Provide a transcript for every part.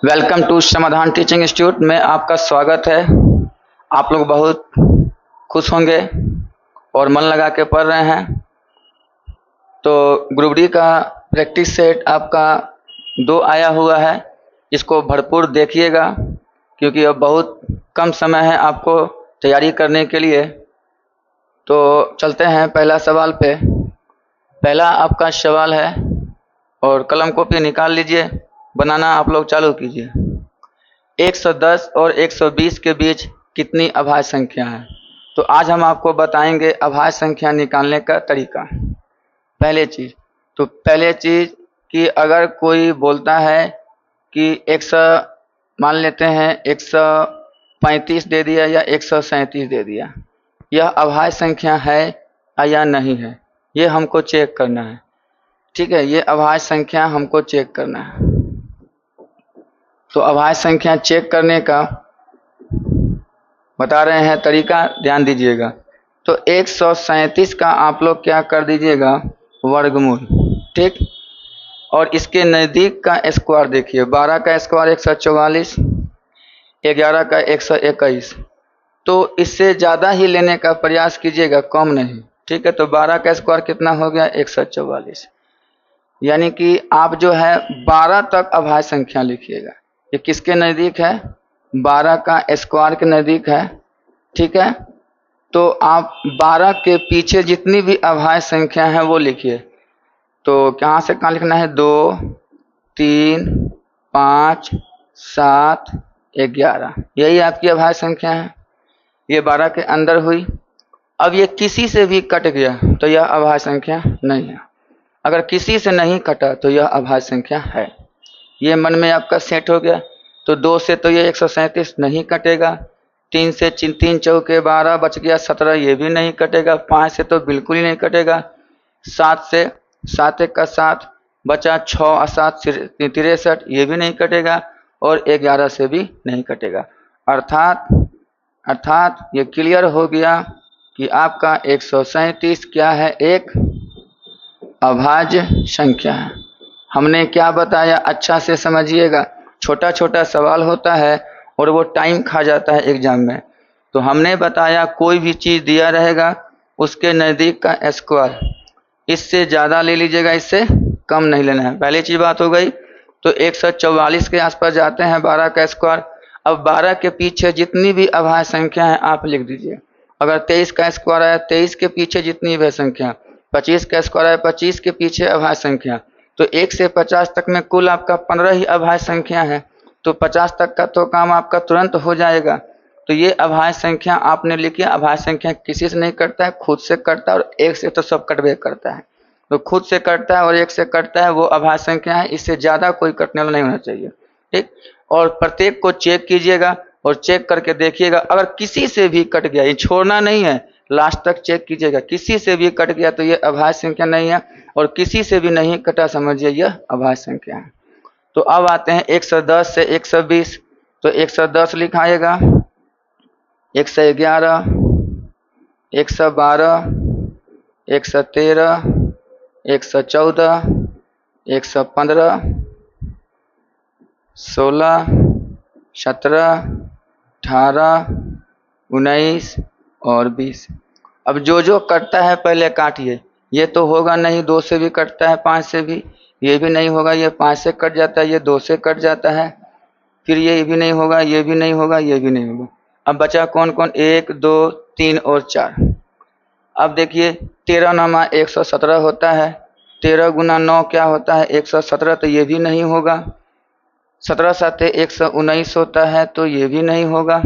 Welcome to समाधान teaching institute में आपका स्वागत है। आप लोग बहुत खुश होंगे और मन लगा के पढ़ रहे हैं। तो ग्रुप डी का प्रैक्टिस सेट आपका 2 आया हुआ है, इसको भरपूर देखिएगा क्योंकि अब बहुत कम समय है आपको तैयारी करने के लिए। तो चलते हैं पहला सवाल पे। पहला आपका सवाल है और कलम कॉपी निकाल लीजिए, बनाना आप लोग चालू कीजिए। 110 और 120 के बीच कितनी अभाज्य संख्या है? तो आज हम आपको बताएंगे अभाज्य संख्या निकालने का तरीका। पहले चीज कि अगर कोई बोलता है कि 100 मान लेते हैं 135 दे दिया या 137 दे दिया, यह अभाज्य संख्या है या नहीं है, ये हमको चेक करना है। ठीक है, ये अभाज्य संख्या हमको चेक करना है। तो अभाज्य संख्या चेक करने का बता रहे हैं तरीका, ध्यान दीजिएगा। तो 137 का आप लोग क्या कर दीजिएगा, वर्गमूल। ठीक, और इसके नज़दीक का स्क्वायर देखिए। 12 का स्क्वायर 144, 11 का 121। तो इससे ज़्यादा ही लेने का प्रयास कीजिएगा, कम नहीं। ठीक है, तो 12 का स्क्वायर कितना हो गया, 144। यानी कि आप जो है 12 तक अभाज्य संख्या लिखिएगा। ये किसके नज़दीक है, 12 का स्क्वायर के नज़दीक है। ठीक है, तो आप 12 के पीछे जितनी भी अभाज्य संख्या है वो लिखिए। तो कहाँ से कहाँ लिखना है, 2, 3, 5, 7, 11, यही आपकी अभाज्य संख्या है। ये 12 के अंदर हुई। अब ये किसी से भी कट गया तो यह अभाज्य संख्या नहीं है। अगर किसी से नहीं कटा तो यह अभाज्य संख्या है। ये मन में आपका सेट हो गया। तो 2 से तो ये 137 नहीं कटेगा, 3 से 3 चौके 12 बच गया 17, ये भी नहीं कटेगा। 5 से तो बिल्कुल ही नहीं कटेगा। 7 से 7 एक का 7 बचा, 6 और 7 63, ये भी नहीं कटेगा। और 11 से भी नहीं कटेगा। अर्थात ये क्लियर हो गया कि आपका 137 क्या है, एक अभाज्य संख्या है। हमने क्या बताया, अच्छा से समझिएगा। छोटा छोटा सवाल होता है और वो टाइम खा जाता है एग्जाम में। तो हमने बताया कोई भी चीज़ दिया रहेगा उसके नज़दीक का स्क्वायर, इससे ज़्यादा ले लीजिएगा, इससे कम नहीं लेना है। पहली चीज़ बात हो गई। तो 144 के आसपास जाते हैं 12 का स्क्वायर। अब 12 के पीछे जितनी भी अभाज्य संख्या है आप लिख दीजिए। अगर 23 का स्क्वायर है, 23 के पीछे जितनी भी संख्या, 25 का स्क्वायर है, 25 के पीछे अभाज्य संख्या। तो 1 से 50 तक में कुल आपका 15 ही अभाज्य संख्या है। तो 50 तक का तो काम आपका तुरंत हो जाएगा। तो ये अभाज्य संख्या आपने लिखी। अभाज्य संख्या किसी से नहीं कटता है, खुद से कटता है। और 1 से तो सब कटवे करता है। तो खुद से कटता है और 1 से कटता है, वो अभाज्य संख्या है। इससे ज़्यादा कोई कटने वाला नहीं होना चाहिए। ठीक, और प्रत्येक को चेक कीजिएगा और चेक करके देखिएगा। अगर किसी से भी कट गया, ये छोड़ना नहीं है, लास्ट तक चेक कीजिएगा। किसी से भी कट गया तो ये अभाज्य संख्या नहीं है, और किसी से भी नहीं कटा समझिए यह अभाज्य संख्या है। तो अब आते हैं 110 से 120। तो 110 लिखाएगा, 111, 112, 113, 114, 115, 16, 17, 18, 19 और 20। अब जो जो कटता है पहले काटिए। ये तो होगा नहीं, 2 से भी कटता है, 5 से भी, ये भी नहीं होगा, ये 5 से कट जाता है, ये 2 से कट जाता है, फिर ये भी नहीं होगा, ये भी नहीं होगा, ये भी नहीं होगा। अब बचा कौन कौन, 1, 2, 3 और 4। अब देखिए 13 नमा 117 होता है। 13 गुना 9 क्या होता है, 117, तो ये भी नहीं होगा। 17 साते 119 होता है, तो ये भी नहीं होगा।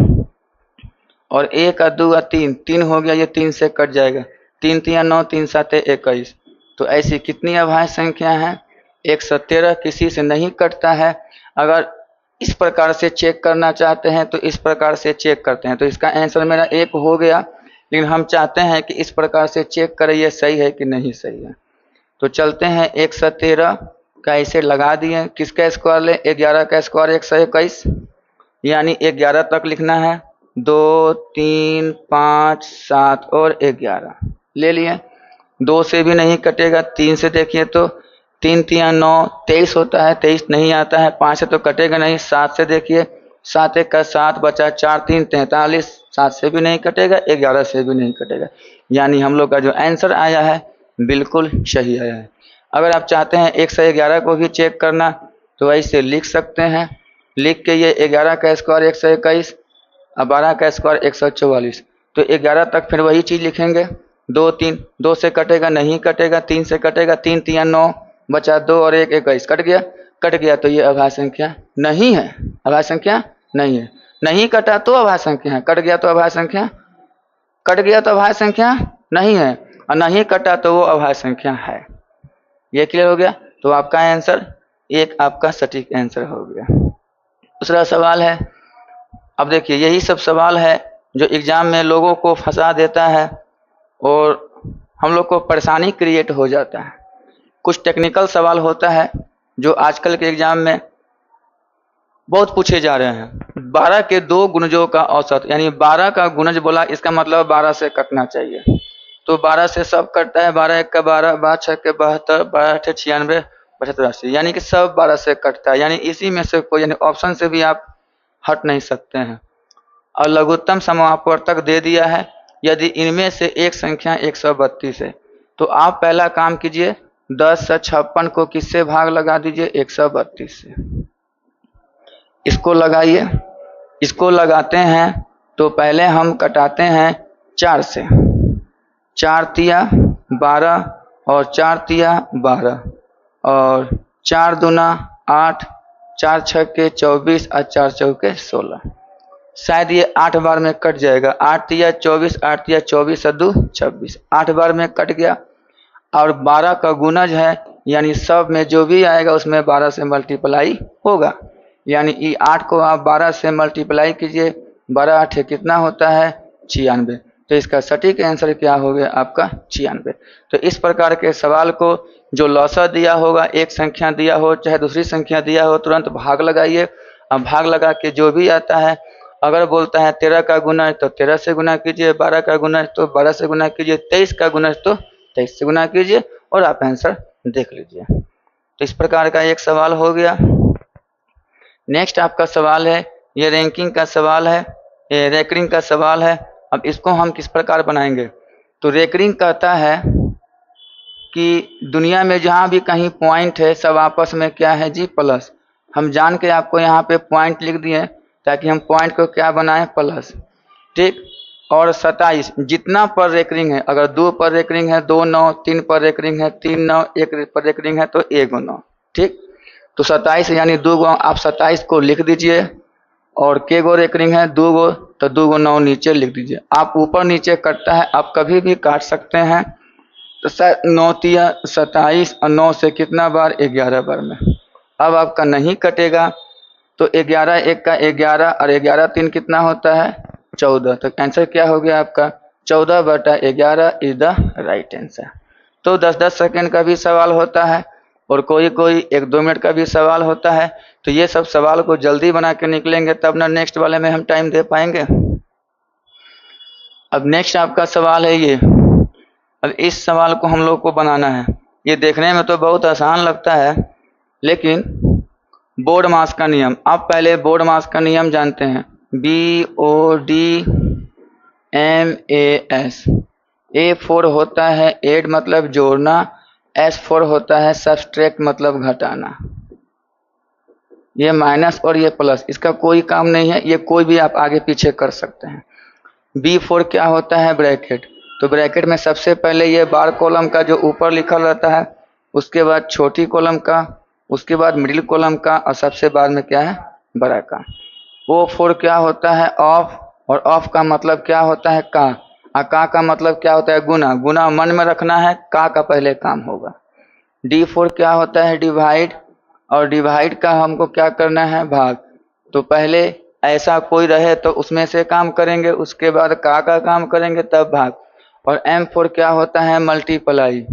और 1 और 2 और 3, 3 हो गया, ये 3 से कट जाएगा। 3 3 9, 3 साते 21। तो ऐसी कितनी अभाज्य संख्या है, 113 किसी से नहीं कटता है। अगर इस प्रकार से चेक करना चाहते हैं तो इस प्रकार से चेक करते हैं। तो इसका आंसर मेरा 1 हो गया, लेकिन हम चाहते हैं कि इस प्रकार से चेक करें ये सही है कि नहीं सही है। तो चलते हैं 113 का ऐसे लगा दिए। किसका स्क्वायर ले, 11 का स्क्वायर 121, यानी 11 तक लिखना है। 2, 3, 5, 7 और 11 ले लिए। 2 से भी नहीं कटेगा। 3 से देखिए तो 3 3 9, 23 होता है, 23 नहीं आता है, 5 से तो कटेगा नहीं। 7 से देखिए, 7 1 का 7 बचा, 4 3 43, 7 से भी नहीं कटेगा, 11 से भी नहीं कटेगा। यानी हम लोग का जो आंसर आया है बिल्कुल सही आया है। अगर आप चाहते हैं 1 से 11 को भी चेक करना तो ऐसे लिख सकते हैं, लिख के ये 11 का स्क्वायर 121 और 12 का स्क्वायर 144, तो 11 तक फिर वही चीज़ लिखेंगे। 2 3, 2 से कटेगा नहीं कटेगा, 3 से कटेगा, 3 3 9 बचा, 2 और 1 21, कट गया, कट गया तो ये अभाज्य संख्या नहीं है, अभाज्य संख्या नहीं है। नहीं कटा तो अभाज्य संख्या है, कट गया तो अभाज्य संख्या, कट गया तो अभाज्य संख्या नहीं है, और नहीं कटा तो वो अभाज्य संख्या है। ये क्लियर हो गया? तो आपका आंसर एक आपका सटीक आंसर हो गया। दूसरा सवाल है, अब देखिए यही सब सवाल है जो एग्जाम में लोगों को फंसा देता है और हम लोग को परेशानी क्रिएट हो जाता है। कुछ टेक्निकल सवाल होता है जो आजकल के एग्जाम में बहुत पूछे जा रहे हैं। 12 के 2 गुणजों का औसत, यानी 12 का गुणज बोला, इसका मतलब 12 से कटना चाहिए। तो 12 से सब कटता है, 12 1 का 12, 12 6 के 72, 12 8 96, 75 80, यानी कि सब 12 से कटता है। यानी इसी में से कोई, यानी ऑप्शन से भी आप हट नहीं सकते हैं। और लघुत्तम समापवर्तक दे दिया है, यदि इनमें से एक संख्या 132 है तो आप पहला काम कीजिए, 10 से 56 को किससे भाग लगा दीजिए? 132 से। इसको लगाइए, इसको लगाते हैं तो पहले हम कटाते हैं 4 से, 4 तिया 12 और 4 तिया 12 और 4 दूना 8, 4 छक्के 24 और 4 चौके 16। शायद ये 8 बार में कट जाएगा। 8 तिया 24, 8 तिया 24 और 2 26, 8 बार में कट गया। और 12 का गुणज है, यानी सब में जो भी आएगा उसमें 12 से मल्टीप्लाई होगा। यानी ये 8 को आप 12 से मल्टीप्लाई कीजिए, 12 8 कितना होता है? 96। तो इसका सटीक आंसर क्या हो गया आपका? 96। तो इस प्रकार के सवाल को जो लौसा दिया होगा, एक संख्या दिया हो चाहे दूसरी संख्या दिया हो, तुरंत भाग लगाइए। अब भाग लगा के जो भी आता है, अगर बोलता है 13 का गुना तो 13 से गुना कीजिए, 12 का गुना तो 12 से गुना कीजिए, 23 का गुना तो 23 से गुना कीजिए और आप आंसर देख लीजिए। तो इस प्रकार का एक सवाल हो गया। नेक्स्ट आपका सवाल है, ये रैंकिंग का सवाल है, ये रैंकिंग का सवाल है। अब इसको हम किस प्रकार बनाएंगे? तो रैंकिंग कहता है कि दुनिया में जहाँ भी कहीं पॉइंट है सब आपस में क्या है जी? प्लस। हम जान के आपको यहाँ पे पॉइंट लिख दिए ताकि हम पॉइंट को क्या बनाएं? प्लस। ठीक। और 27 जितना पर रैंकिंग है, अगर 2 पर रैंकिंग है 2 9, 3 पर रैंकिंग है 3 9, 1 पर रैंकिंग है तो 1 9। ठीक। तो 27 यानी 2 गो आप 27 को लिख दीजिए, और के गो रैंकिंग है 2 गो, तो 2 गो 9 नीचे लिख दीजिए। आप ऊपर नीचे कटता है, आप कभी भी काट सकते हैं। तो 9 तिया 27 और 9 से कितना बार? 11 बार में। अब आपका नहीं कटेगा तो 11 1 का 11 और 11 3 कितना होता है? 14। तो आंसर क्या हो गया आपका? 14/11 इज द राइट आंसर। तो 10-10 सेकेंड का भी सवाल होता है और कोई 1-2 मिनट का भी सवाल होता है। तो ये सब सवाल को जल्दी बना के निकलेंगे तब ना नेक्स्ट वाले में हम टाइम दे पाएंगे। अब नेक्स्ट आपका सवाल है ये। अब इस सवाल को हम लोग को बनाना है। ये देखने में तो बहुत आसान लगता है, लेकिन बोर्ड मास का नियम, आप पहले बोर्ड मास का नियम जानते हैं, BODMAS। A4 होता है ऐड मतलब जोड़ना, S4 होता है सब्सट्रैक्ट मतलब घटाना। ये माइनस और ये प्लस, इसका कोई काम नहीं है, ये कोई भी आप आगे पीछे कर सकते हैं। B4 क्या होता है? ब्रैकेट। तो ब्रैकेट में सबसे पहले ये बार कॉलम का जो ऊपर लिखा रहता है, उसके बाद छोटी कॉलम का, उसके बाद मिडिल कॉलम का, और सबसे बाद में क्या है? बड़ा का। O4 क्या होता है? ऑफ, और ऑफ का मतलब क्या होता है? का। और का मतलब क्या होता है? गुना। गुना मन में रखना है, का पहले काम होगा। D4 क्या होता है? डिवाइड, और डिवाइड का हमको क्या करना है? भाग। तो पहले ऐसा कोई रहे तो उसमें से काम करेंगे, उसके बाद का काम करेंगे, तब भाग। और M4 क्या होता है? मल्टीप्लाई।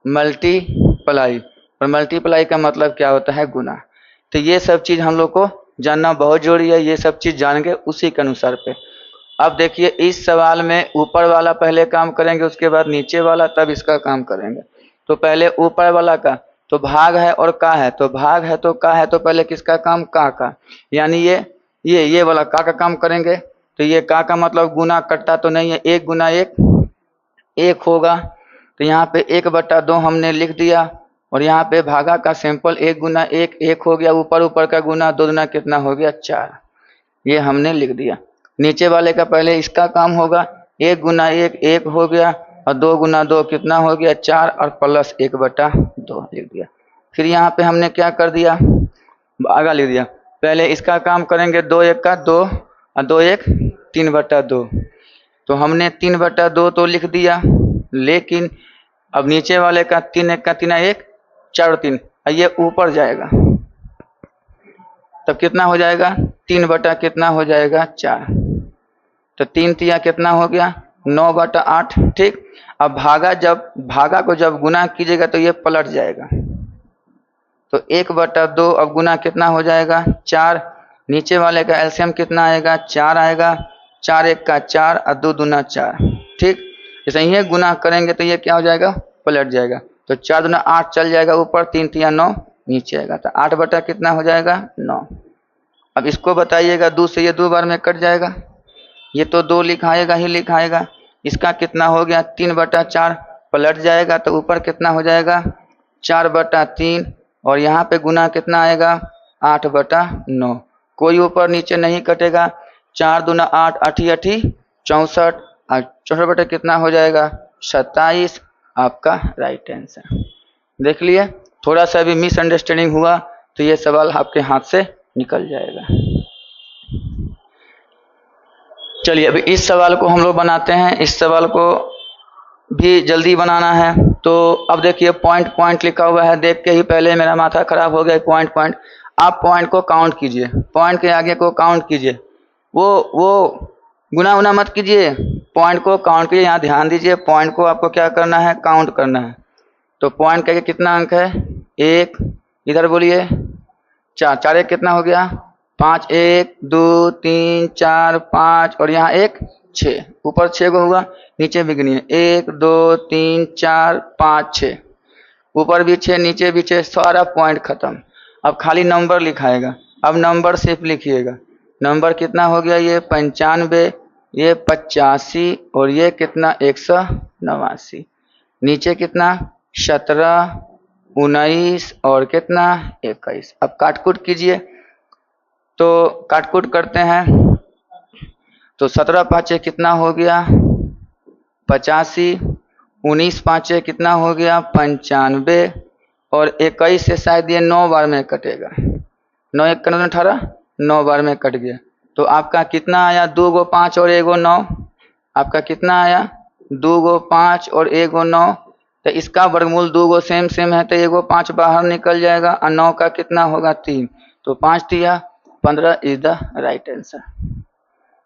मल्टीप्लाई, और मल्टीप्लाई का मतलब क्या होता है? गुना। तो ये सब चीज़ हम लोग को जानना बहुत जरूरी है। ये सब चीज़ जान के उसी के अनुसार पे। अब देखिए इस सवाल में ऊपर वाला पहले काम करेंगे, उसके बाद नीचे वाला, तब इसका काम करेंगे। तो पहले ऊपर वाला का, तो भाग है और का है, तो भाग है तो का है, तो पहले किसका काम, का, यानी ये वाला का काम करेंगे। तो ये का मतलब गुना कटता तो नहीं है, 1 गुना 1 1 होगा। तो यहाँ पे 1/2 हमने लिख दिया, और यहाँ पे भागा का सिंपल 1 गुना 1 1 हो गया, ऊपर ऊपर का गुना 2 गुना कितना हो गया 4, ये हमने लिख दिया। नीचे वाले का पहले इसका काम होगा, 1 गुना 1 1 हो गया, और 2 गुना 2 कितना हो गया 4, और प्लस 1/2 लिख दिया। फिर यहाँ पे हमने क्या कर दिया, आगा लिख दिया। पहले इसका काम करेंगे, 2 1 का 2 और 2 1 3/2। तो हमने 3/2 तो लिख दिया, लेकिन अब नीचे वाले का 3 1 का 3 1 4 और 3, ये ऊपर जाएगा, तब कितना हो जाएगा 3 कितना हो जाएगा 4। तो 3 तिया कितना हो गया 9/8। ठीक, अब भागा को जब गुना कीजिएगा तो ये पलट जाएगा, तो 1/2 अब गुना कितना हो जाएगा 4। नीचे वाले का एलसीएम कितना आएगा 4 आएगा, 4 1 का 4 और 2 दूना 4। ठीक, जैसे ही गुना करेंगे तो ये क्या हो जाएगा पलट जाएगा, तो 4 दूना 8 चल जाएगा ऊपर, 3 तिया 9 नीचे आएगा, तो 8 कितना हो जाएगा 9। अब इसको बताइएगा, 2 से ये 2 बार में कट जाएगा, ये तो 2 लिखाएगा ही लिखाएगा। इसका कितना हो गया 3/4 पलट जाएगा, तो ऊपर कितना हो जाएगा 4/3, और यहाँ पे गुना कितना आएगा 8/9, कोई ऊपर नीचे नहीं कटेगा। 4 दूना 8 8 8 64, और 64 कितना हो जाएगा 27, आपका राइट आंसर। देख लिए, थोड़ा सा भी मिसअंडरस्टैंडिंग हुआ तो ये सवाल आपके हाथ से निकल जाएगा। चलिए अभी इस सवाल को हम लोग बनाते हैं, इस सवाल को भी जल्दी बनाना है। तो अब देखिए पॉइंट पॉइंट लिखा हुआ है, देख के ही पहले मेरा माथा खराब हो गया। पॉइंट पॉइंट, आप पॉइंट को काउंट कीजिए, पॉइंट के आगे को काउंट कीजिए, वो गुना उना मत कीजिए, पॉइंट को काउंट कीजिए। यहाँ ध्यान दीजिए, पॉइंट को आपको क्या करना है काउंट करना है। तो पॉइंट के कितना अंक है 1, इधर बोलिए 4, 4 1 कितना हो गया 5, 1 2 3 4 5, और यहाँ 1 6, ऊपर 6 को हुआ, नीचे भी गिनिए 1 2 3 4 5 6, ऊपर भी 6 नीचे भी 6, सारा पॉइंट खत्म। अब खाली नंबर लिखाएगा, अब नंबर सिर्फ लिखिएगा। नंबर कितना हो गया ये 95, ये 85, और ये कितना 189, नीचे कितना 17 19 और कितना 21। अब काटकुट कीजिए, तो काटकुट करते हैं, तो 17 पाँचे कितना हो गया 85, 19 पाँचे कितना हो गया 95, और 21 से शायद ये 9 बार में कटेगा, 9 1 का 18, 9 बार में कट गया। तो आपका कितना आया 2 गो 5 और 1 गो 9, आपका कितना आया 2 गो 5 और 1 गो 9। तो इसका वर्गमूल 2 गो सेम सेम है, तो 1 गो 5 बाहर निकल जाएगा, और 9 का कितना होगा 3, तो 5 तिया 15 इज द राइट आंसर।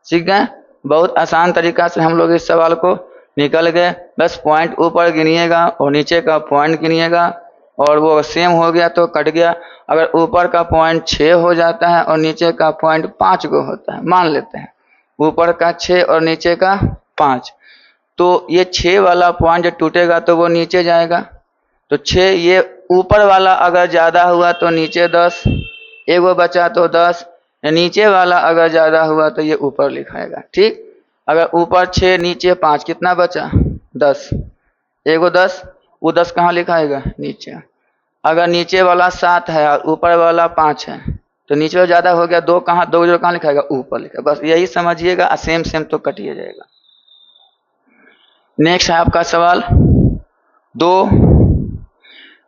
सीख गए, बहुत आसान तरीका से हम लोग इस सवाल को निकल गए। बस पॉइंट ऊपर गिनिएगा और नीचे का पॉइंट गिनिएगा, और वो सेम हो गया तो कट गया। अगर ऊपर का पॉइंट 6 हो जाता है और नीचे का पॉइंट 5 गो होता है, मान लेते हैं ऊपर का 6 और नीचे का 5, तो ये 6 वाला पॉइंट जब टूटेगा तो वो नीचे जाएगा। तो 6 ये ऊपर वाला अगर ज़्यादा हुआ तो नीचे 10, एगो बचा तो 10, नीचे वाला अगर ज़्यादा हुआ तो ये ऊपर लिखाएगा। ठीक, अगर ऊपर 6 नीचे 5 कितना बचा 10, एगो 10, वो 10 कहाँ लिखाएगा नीचे। अगर नीचे वाला 7 है और ऊपर वाला 5 है तो नीचे वाला ज़्यादा हो गया, 2 कहाँ 2 जो कहाँ लिखाएगा ऊपर लिखा। बस यही समझिएगा, सेम सेम तो कटिए जाएगा। नेक्स्ट है आपका सवाल,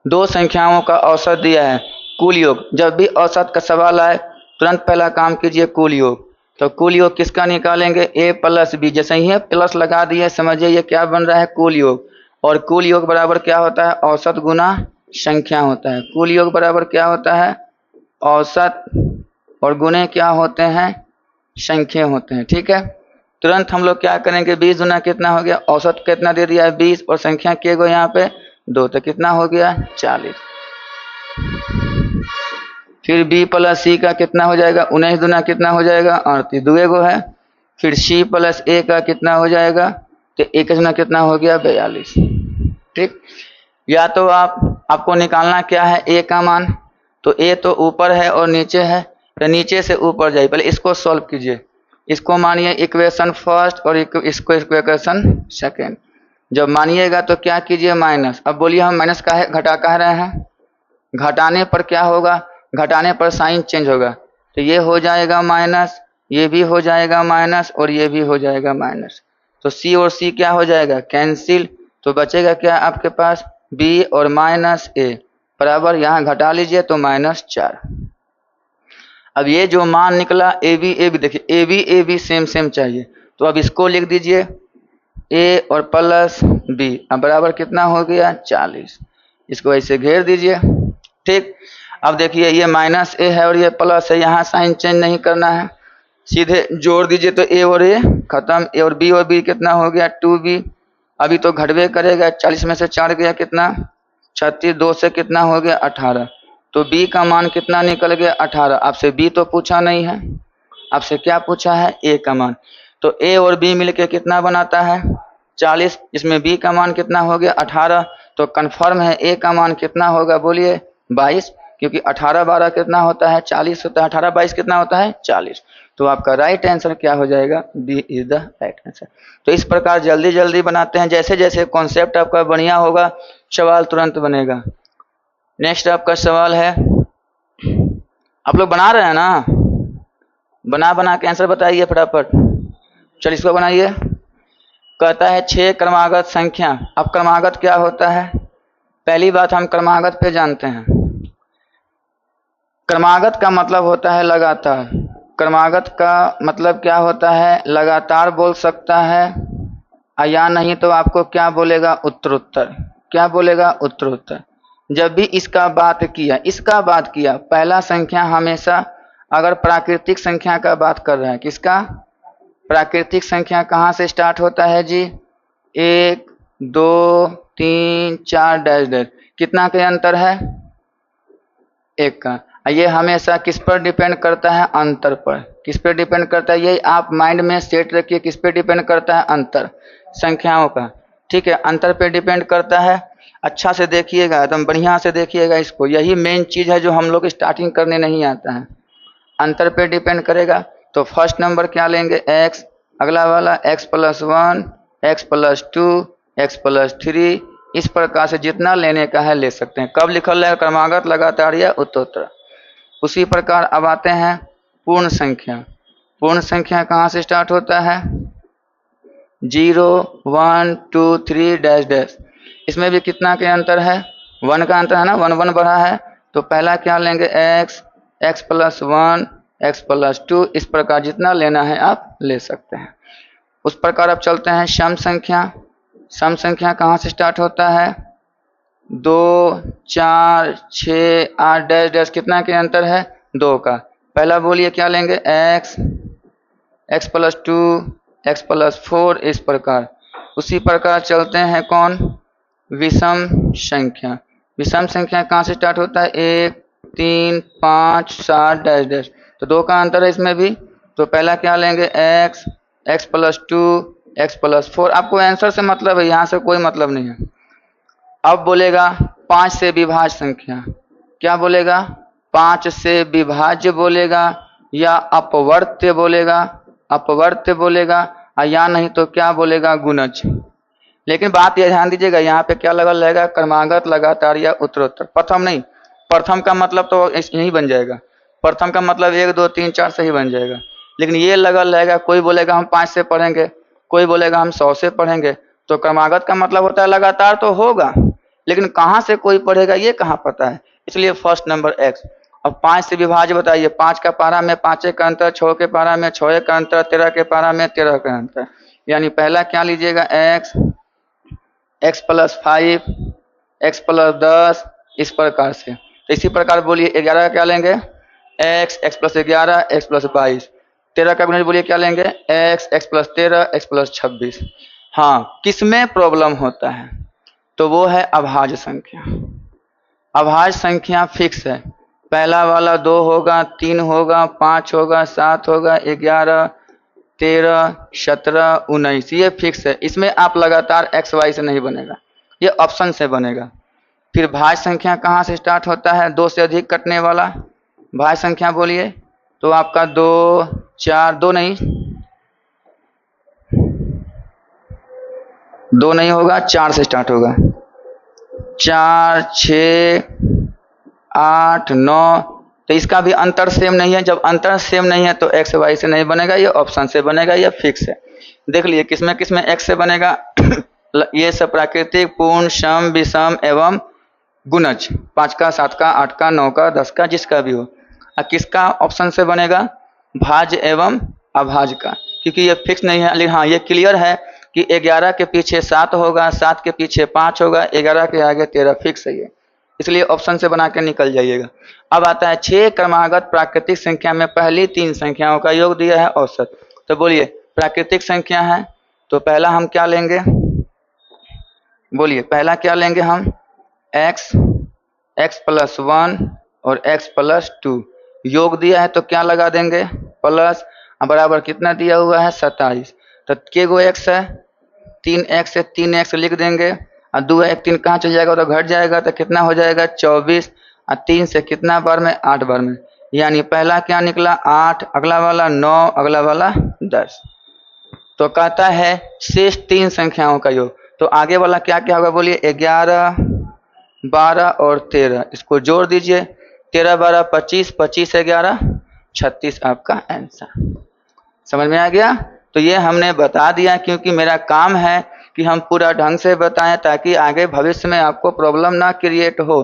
दो संख्याओं का औसत दिया है, कुल योग। जब भी औसत का सवाल आए तुरंत पहला काम कीजिए कुल योग। तो कुल योग किसका निकालेंगे a प्लस बी, जैसे ही प्लस लगा दिए समझिए ये क्या बन रहा है कुल योग। और कुल योग बराबर क्या होता है औसत गुना संख्या होता है। कुल योग बराबर क्या होता है औसत, और गुणे क्या होते हैं संख्या होते हैं। ठीक है, तुरंत हम लोग क्या करेंगे 20 गुना कितना हो गया, औसत कितना दे दिया है 20, और संख्या के गो यहाँ पे 2, तो कितना हो गया 40। फिर b प्लस सी का कितना हो जाएगा 19 दुना कितना हो जाएगा 38, 2 गो है। फिर c प्लस a का कितना हो जाएगा, तो 1 दुना कितना हो गया 42। ठीक, या तो आप आपको निकालना क्या है, ए का मान। तो ए तो ऊपर है और नीचे है, तो नीचे से ऊपर जाइए। पहले इसको सॉल्व कीजिए, इसको मानिए इक्वेशन फर्स्ट और इसको इक्वेशन सेकेंड। जब मानिएगा तो क्या कीजिए, माइनस। अब बोलिए हम माइनस का है घटा कह रहे हैं, घटाने पर क्या होगा, घटाने पर साइन चेंज होगा। तो ये हो जाएगा माइनस, ये भी हो जाएगा माइनस और ये भी हो जाएगा माइनस। तो सी और सी क्या हो जाएगा, कैंसिल। तो बचेगा क्या आपके पास, बी और माइनस ए बराबर, यहाँ घटा लीजिए तो -4। अब ये जो मान निकला ए बी देखिए, ए बी सेम सेम चाहिए। तो अब इसको लिख दीजिए ए और प्लस बी, अब बराबर कितना हो गया 40। इसको ऐसे घेर दीजिए, ठीक। अब देखिए ये माइनस ए है और ये प्लस है, यहाँ साइन चेंज नहीं करना है, सीधे जोड़ दीजिए। तो ए और ए खत्म, ए और बी कितना हो गया 2b। अभी तो घटवे करेगा, 40 में से 4 गया कितना 36, 2 से कितना हो गया 18। तो b का मान कितना निकल गया 18। आपसे b तो पूछा नहीं है, आपसे क्या पूछा है, a का मान। तो a और b मिलके कितना बनाता है 40, इसमें b का मान कितना हो गया 18। तो कंफर्म है a का मान कितना होगा, बोलिए 22, क्योंकि 18 12 कितना होता है 40 होता है, 18 22 कितना होता है 40। तो आपका राइट आंसर क्या हो जाएगा, B is the right answer. तो इस प्रकार जल्दी जल्दी बनाते हैं, जैसे जैसे कॉन्सेप्ट आपका बढ़िया होगा सवाल तुरंत बनेगा। नेक्स्ट आपका सवाल है, आप लोग बना रहे हैं ना, बना के आंसर बताइए फटाफट। चलिए इसको बनाइए। कहता है 6 क्रमागत संख्या। अब क्रमागत क्या होता है, पहली बात हम क्रमागत पे जानते हैं। क्रमागत का मतलब होता है लगातार। क्रमागत का मतलब क्या होता है, लगातार बोल सकता है, या नहीं तो आपको क्या बोलेगा, उत्तरोत्तर। क्या बोलेगा, उत्तरोत्तर। जब भी इसका बात किया, पहला संख्या हमेशा, अगर प्राकृतिक संख्या का बात कर रहे हैं, किसका, प्राकृतिक संख्या कहाँ से स्टार्ट होता है जी, 1 2 3 4 डैश डैश, कितना के अंतर है, 1 का। ये हमेशा किस पर डिपेंड करता है, अंतर पर। किस पर डिपेंड करता है, ये आप माइंड में सेट रखिए, किस पे डिपेंड करता है, अंतर संख्याओं का, ठीक है, अंतर पे डिपेंड करता है। अच्छा से देखिएगा, एकदम बढ़िया से देखिएगा इसको, यही मेन चीज़ है जो हम लोग स्टार्टिंग करने नहीं आता है। अंतर पे डिपेंड करेगा। तो फर्स्ट नंबर क्या लेंगे, x, अगला वाला x+1, x+2, x+3, इस प्रकार से जितना लेने का है ले सकते हैं। कब लिखल है, क्रमागत, लगातार या उत्तरोत्तर। उसी प्रकार अब आते हैं पूर्ण संख्या। पूर्ण संख्या कहाँ से स्टार्ट होता है, 0 1 2 3 डैश डैश। इसमें भी कितना के अंतर है, 1 का अंतर है ना, 1 1 बढ़ा है। तो पहला क्या लेंगे, x, x+1, x+2, इस प्रकार जितना लेना है आप ले सकते हैं। उस प्रकार अब चलते हैं सम संख्या। सम संख्या कहाँ से स्टार्ट होता है, 2 4 6 8 डैश डैश, कितना के अंतर है, 2 का। पहला बोलिए क्या लेंगे, x, x+2, x+4, इस प्रकार। उसी प्रकार चलते हैं कौन, विषम संख्या। विषम संख्या कहाँ से स्टार्ट होता है, 1 3 5 7 डैश डैश। तो 2 का अंतर है इसमें भी। तो पहला क्या लेंगे, x, x+2, x+4। आपको आंसर से मतलब है, यहाँ से कोई मतलब नहीं है। अब बोलेगा 5 से विभाज्य संख्या। क्या बोलेगा, 5 से विभाज्य बोलेगा या अपवर्त्य बोलेगा, अपवर्त्य बोलेगा, या नहीं तो क्या बोलेगा, गुणज। लेकिन बात यह ध्यान दीजिएगा, यहाँ पे क्या लगल रहेगा, क्रमागत, लगातार या उत्तरोत्तर। प्रथम नहीं, प्रथम का मतलब तो यही बन जाएगा, प्रथम का मतलब 1 2 3 4 से ही बन जाएगा। लेकिन ये लगल रहेगा, कोई बोलेगा हम 5 से पढ़ेंगे, कोई बोलेगा हम 100 से पढ़ेंगे। तो क्रमागत का मतलब होता है लगातार तो होगा, लेकिन कहाँ से कोई पढ़ेगा ये कहाँ पता है, इसलिए फर्स्ट नंबर x। अब 5 से विभाज्य बताइए, 5 का पारा में 5 का अंतर, 6 के पारा में 6 का अंतर, 13 के पारा में 13 का अंतर। यानी पहला क्या लीजिएगा, x, x+5, x+10, इस प्रकार से। तो इसी प्रकार बोलिए 11 का क्या लेंगे, x, x+11, x+22। 13 का गुणज बोलिए क्या लेंगे, x, x+13, x+26। हाँ, किसमें प्रॉब्लम होता है, तो वो है अभाज्य संख्या। अभाज्य संख्या फिक्स है, पहला वाला 2 होगा, 3 होगा, 5 होगा, 7 होगा, 11, 13, 17, 19, ये फिक्स है। इसमें आप लगातार x y से नहीं बनेगा, ये ऑप्शन से बनेगा। फिर भाज्य संख्या कहाँ से स्टार्ट होता है? 2 से अधिक कटने वाला भाज्य संख्या बोलिए। तो आपका 2 4 2 नहीं, 2 नहीं होगा, 4 से स्टार्ट होगा। 4 6 8 9। तो इसका भी अंतर सेम नहीं है। जब अंतर सेम नहीं है तो एक्स वाई से नहीं बनेगा, ये ऑप्शन से बनेगा, ये फिक्स है। देख लिए किसमें किसमें एक्स से बनेगा। ये सब प्राकृतिक, पूर्ण, सम, विषम एवं गुणज, 5 का 7 का 8 का 9 का 10 का जिसका भी हो। और किसका ऑप्शन से बनेगा? भाज्य एवं अभाज्य का, क्योंकि ये फिक्स नहीं है। लेकिन हाँ ये क्लियर है कि 11 के पीछे 7 होगा, 7 के पीछे 5 होगा, 11 के आगे 13 फिक्स है ये, इसलिए ऑप्शन से बना के निकल जाइएगा। अब आता है 6 क्रमागत प्राकृतिक संख्या में पहली 3 संख्याओं का योग दिया है औसत। तो बोलिए प्राकृतिक संख्या है तो पहला हम क्या लेंगे? बोलिए पहला क्या लेंगे हम? x, x + 1 और x + 2 योग दिया है तो क्या लगा देंगे? प्लस, बराबर कितना दिया हुआ है? 27। तो के गो x है? 3x से 3x लिख देंगे और 2 1 3 कहाँ चल जाएगा? तो घट जाएगा, तो कितना हो जाएगा? 24। और 3 से कितना बार में? 8 बार में, यानी पहला क्या निकला? 8, अगला वाला 9, अगला वाला 10। तो कहता है शेष 3 संख्याओं का योग। तो आगे वाला क्या क्या होगा? बोलिए 11 12 और 13, इसको जोड़ दीजिए। 13 12 25, 25 11 36 आपका आंसर। समझ में आ गया? तो ये हमने बता दिया क्योंकि मेरा काम है कि हम पूरा ढंग से बताएं ताकि आगे भविष्य में आपको प्रॉब्लम ना क्रिएट हो।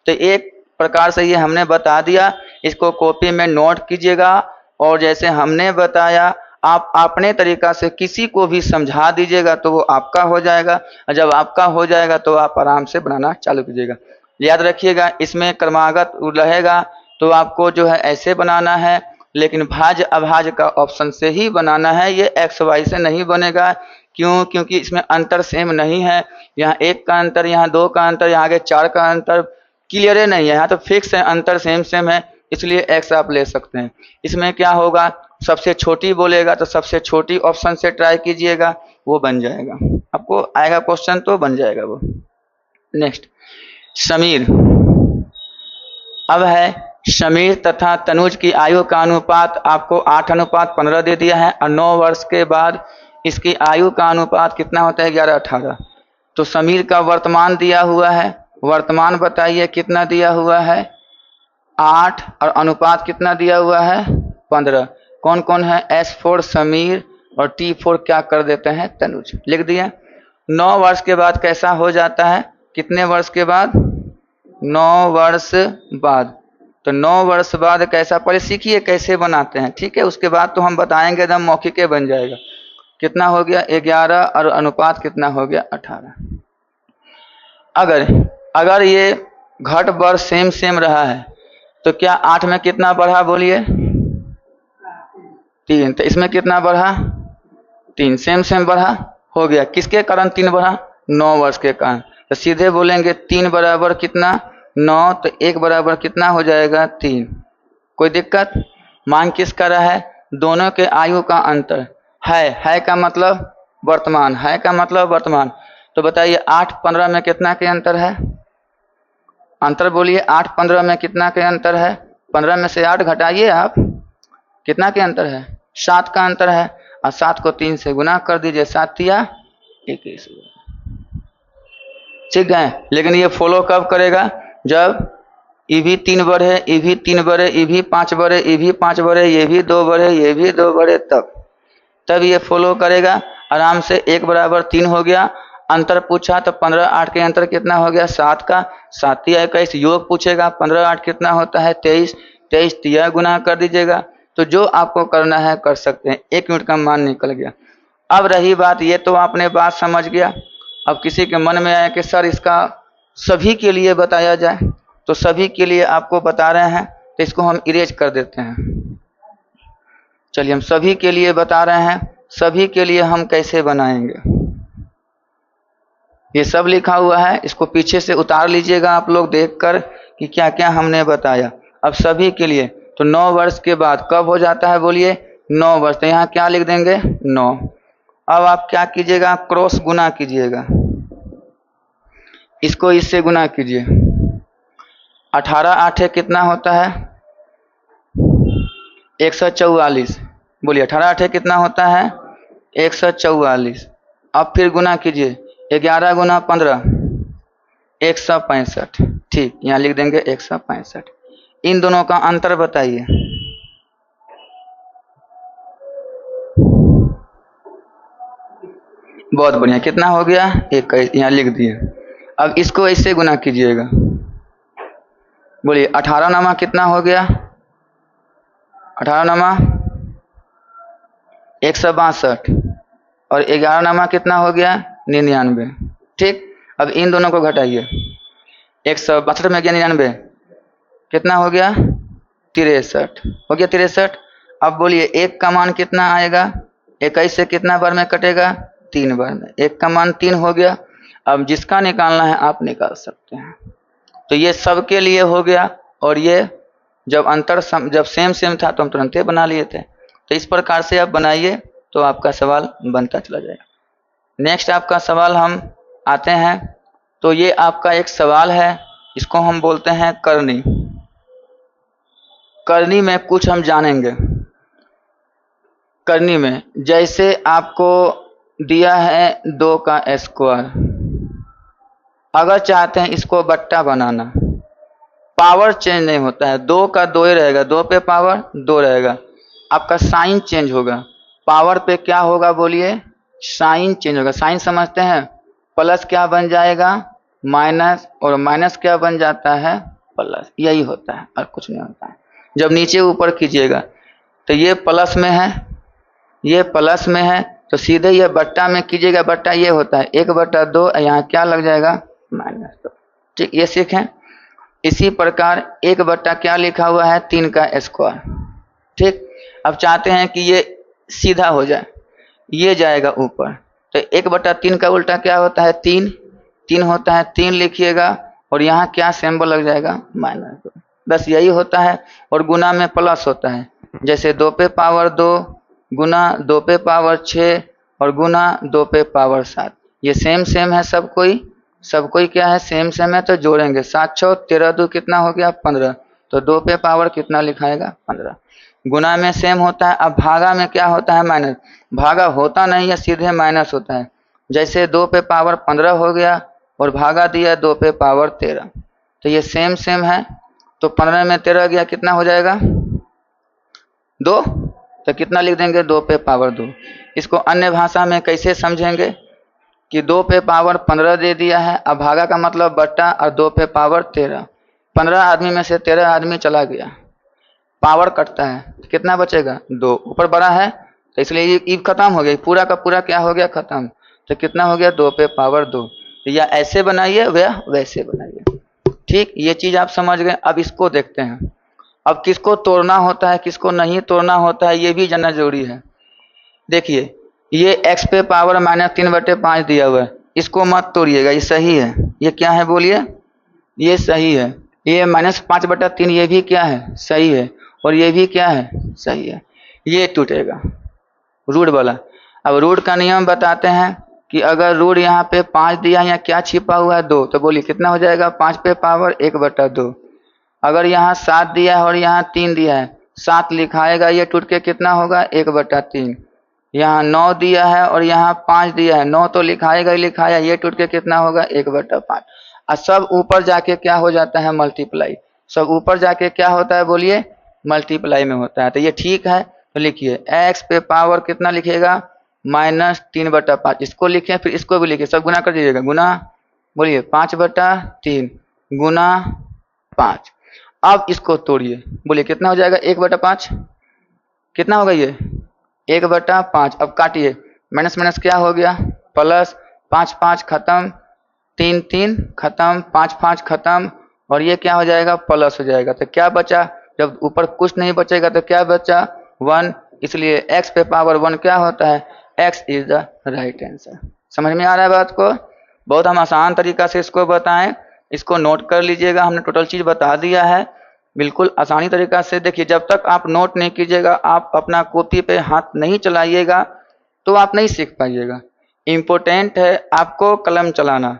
तो एक प्रकार से ये हमने बता दिया, इसको कॉपी में नोट कीजिएगा और जैसे हमने बताया आप अपने तरीका से किसी को भी समझा दीजिएगा तो वो आपका हो जाएगा। और जब आपका हो जाएगा तो आप आराम से बनाना चालू कीजिएगा। याद रखिएगा इसमें क्रमागत रहेगा तो आपको जो है ऐसे बनाना है, लेकिन भाज्य अभाज्य का ऑप्शन से ही बनाना है। ये एक्स वाई से नहीं बनेगा। क्यों? क्योंकि इसमें अंतर सेम नहीं है। यहाँ 1 का अंतर, यहाँ 2 का अंतर, यहाँ आगे 4 का अंतर क्लियर नहीं है। यहाँ तो फिक्स है, अंतर सेम सेम है, इसलिए एक्स आप ले सकते हैं। इसमें क्या होगा? सबसे छोटी बोलेगा तो सबसे छोटी ऑप्शन से ट्राई कीजिएगा, वो बन जाएगा। आपको आएगा क्वेश्चन तो बन जाएगा वो। नेक्स्ट समीर। अब है समीर तथा तनुज की आयु का अनुपात आपको 8:15 दे दिया है और 9 वर्ष के बाद इसकी आयु का अनुपात कितना होता है? 11:18। तो समीर का वर्तमान दिया हुआ है, वर्तमान बताइए कितना दिया हुआ है? 8 और अनुपात कितना दिया हुआ है? 15। कौन कौन है? S for समीर और T for क्या कर देते हैं? तनुज। लिख दिया। 9 वर्ष के बाद कैसा हो जाता है? कितने वर्ष के बाद? 9 वर्ष बाद। तो 9 वर्ष बाद कैसा? पहले सीखिए कैसे बनाते हैं, ठीक है? उसके बाद तो हम बताएंगे, एकदम मौखिक बन जाएगा। कितना हो गया? 11 और अनुपात कितना हो गया? 18। अगर ये घट बढ़ सेम सेम रहा है तो क्या 8 में कितना बढ़ा? बोलिए 3। तो इसमें कितना बढ़ा? 3। सेम सेम बढ़ा, हो गया। किसके कारण 3 बढ़ा? 9 वर्ष के कारण। तो सीधे बोलेंगे 3 बराबर कितना? 9। तो 1 बराबर कितना हो जाएगा? 3। कोई दिक्कत? मान किसका रहा है? दोनों के आयु का अंतर है का मतलब वर्तमान, है का मतलब वर्तमान। तो बताइए 8 15 में कितना के अंतर है? अंतर बोलिए 8 15 में कितना के अंतर है? 15 में से 8 घटाइए आप, कितना के अंतर है? 7 का अंतर है। और 7 को 3 से गुना कर दीजिए, 7 या 21। ठीक है, लेकिन ये फॉलो कब करेगा? जब ये भी 3 बढ़े, ये भी 3 बढ़े, ये भी 5 बढ़े, ये भी 5 बढ़े, ये भी 2 बढ़े, ये भी 2 बढ़े, तब ये फॉलो करेगा आराम से। 1 बराबर 3 हो गया। अंतर पूछा तो 15 8 के अंतर कितना हो गया? 7 का। 7 या 21 योग पूछेगा, 15 8 कितना होता है? 23। 23 या गुना कर दीजिएगा। तो जो आपको करना है कर सकते हैं। 1 मिनट का मान निकल गया। अब रही बात, ये तो आपने बात समझ गया। अब किसी के मन में आया कि सर इसका सभी के लिए बताया जाए, तो सभी के लिए आपको बता रहे हैं तो इसको हम इरेज कर देते हैं। चलिए हम सभी के लिए बता रहे हैं, सभी के लिए हम कैसे बनाएंगे? ये सब लिखा हुआ है, इसको पीछे से उतार लीजिएगा आप लोग देखकर कि क्या क्या हमने बताया। अब सभी के लिए तो 9 वर्ष के बाद कब हो जाता है? बोलिए 9 वर्ष। तो यहाँ क्या लिख देंगे? 9। अब आप क्या कीजिएगा? क्रॉस गुना कीजिएगा। इसको इससे गुना कीजिए। 18 आठे कितना होता है? 144। बोलिए 18 आठे कितना होता है? 144। अब फिर गुना कीजिए। 11 गुना 15 165। ठीक, यहाँ लिख देंगे 165। इन दोनों का अंतर बताइए। बहुत बढ़िया, कितना हो गया? 21, यहाँ लिख दिए। अब इसको ऐसे गुना कीजिएगा। बोलिए 18 नामा कितना हो गया? 18 नामा 162 और 11 नामा कितना हो गया? 99। ठीक, अब इन दोनों को घटाइए। 162 में गया 99, कितना हो गया? 63 हो गया। 63। अब बोलिए एक का मान कितना आएगा? 21 से कितना बार में कटेगा? 3 बार में। एक का मान 3 हो गया। अब जिसका निकालना है आप निकाल सकते हैं। तो ये सबके लिए हो गया, और ये जब सेम सेम था तो हम तुरंत ही बना लिए थे। तो इस प्रकार से आप बनाइए तो आपका सवाल बनता चला जाएगा। नेक्स्ट आपका सवाल हम आते हैं। तो ये आपका एक सवाल है, इसको हम बोलते हैं करनी। करनी में कुछ हम जानेंगे। करनी में जैसे आपको दिया है 2 का स्क्वायर, अगर चाहते हैं इसको बट्टा बनाना, पावर चेंज नहीं होता है, 2 का 2 ही रहेगा, 2 पे पावर 2 रहेगा। आपका साइन चेंज होगा, पावर पे क्या होगा? बोलिए साइन चेंज होगा। साइन समझते हैं? प्लस क्या बन जाएगा? माइनस, और माइनस क्या बन जाता है? प्लस। यही होता है और कुछ नहीं होता है। जब नीचे ऊपर कीजिएगा तो ये प्लस में है, ये प्लस में है, तो सीधे ये बट्टा में कीजिएगा। बट्टा ये होता है 1/2, यहाँ क्या लग जाएगा? -2। ठीक, ये सीखें। इसी प्रकार 1 क्या लिखा हुआ है? 3 का स्क्वायर। ठीक, अब चाहते हैं कि ये सीधा हो जाए, ये जाएगा ऊपर, तो 1/3 का उल्टा क्या होता है? 3। 3 होता है, 3 लिखिएगा, और यहाँ क्या सिंबल लग जाएगा? -2। बस यही होता है। और गुना में प्लस होता है, जैसे 2 पे पावर 2 गुना 2 पे पावर 6 और गुना 2 पे पावर 7। ये सेम सेम है सब कोई क्या है? सेम सेम है, तो जोड़ेंगे। 7 6 13 2 कितना हो गया? 15। तो 2 पे पावर कितना लिखाएगा? 15। गुना में सेम होता है। अब भागा में क्या होता है? माइनस। भागा होता नहीं है, सीधे माइनस होता है। जैसे 2 पे पावर 15 हो गया और भागा दिया 2 पे पावर 13, तो ये सेम सेम है। तो 15 में 13 गया, कितना हो जाएगा? 2। तो कितना लिख देंगे? 2 पे पावर 2। इसको अन्य भाषा में कैसे समझेंगे कि 2 पे पावर 15 दे दिया है, अब भागा का मतलब बट्टा, और 2 पे पावर 13। 15 आदमी में से 13 आदमी चला गया, पावर कटता है, तो कितना बचेगा? 2। ऊपर बड़ा है तो इसलिए ये खत्म हो गया, पूरा का पूरा क्या हो गया? खत्म। तो कितना हो गया? 2 पे पावर 2। या ऐसे बनाइए या वैसे बनाइए। ठीक, ये चीज आप समझ गए। अब इसको देखते हैं। अब किसको तोड़ना होता है, किसको नहीं तोड़ना होता है, ये भी जानना जरूरी है। देखिए, ये x पे पावर -3/5 दिया हुआ है, इसको मत तोड़िएगा, ये सही है। ये क्या है? बोलिए, ये सही है। ये -5/3 ये भी क्या है? सही है। और ये भी क्या है? सही है। ये टूटेगा, रूट वाला। अब रूट का नियम बताते हैं कि अगर रूट यहाँ पे 5 दिया है, यहाँ क्या छिपा हुआ है? 2। तो बोलिए कितना हो जाएगा? 5 पे पावर 1/2। अगर यहाँ 7 दिया है और यहाँ 3 दिया है, 7 लिखाएगा, ये टूट के कितना होगा? 1/3। यहाँ 9 दिया है और यहाँ 5 दिया है, 9 तो लिखाएगा ही लिखाया, ये टूट के कितना होगा? 1/5। और सब ऊपर जाके क्या हो जाता है? मल्टीप्लाई। सब ऊपर जाके क्या होता है? बोलिए, मल्टीप्लाई में होता है। तो ये ठीक है। तो लिखिए x पे पावर कितना लिखिएगा? -3/5। इसको लिखिए, फिर इसको भी लिखिए, सब गुना कर दीजिएगा। गुना, बोलिए 5/3 गुना 5। अब इसको तोड़िए, बोलिए कितना हो जाएगा? 1/5। कितना होगा ये? 1/5। अब काटिए, माइनस माइनस क्या हो गया? प्लस। 5 5 खत्म, 3 3 खत्म, 5 5 खत्म, और ये क्या हो जाएगा? प्लस हो जाएगा। तो क्या बचा? जब ऊपर कुछ नहीं बचेगा तो क्या बचा? 1। इसलिए x पे पावर 1 क्या होता है? x is the right answer. समझ में आ रहा है बात को? बहुत हम आसान तरीका से इसको बताएं, इसको नोट कर लीजिएगा। हमने टोटल चीज बता दिया है बिल्कुल आसानी तरीका से। देखिए, जब तक आप नोट नहीं कीजिएगा, आप अपना कॉपी पे हाथ नहीं चलाइएगा, तो आप नहीं सीख पाइएगा। इम्पोर्टेंट है आपको कलम चलाना।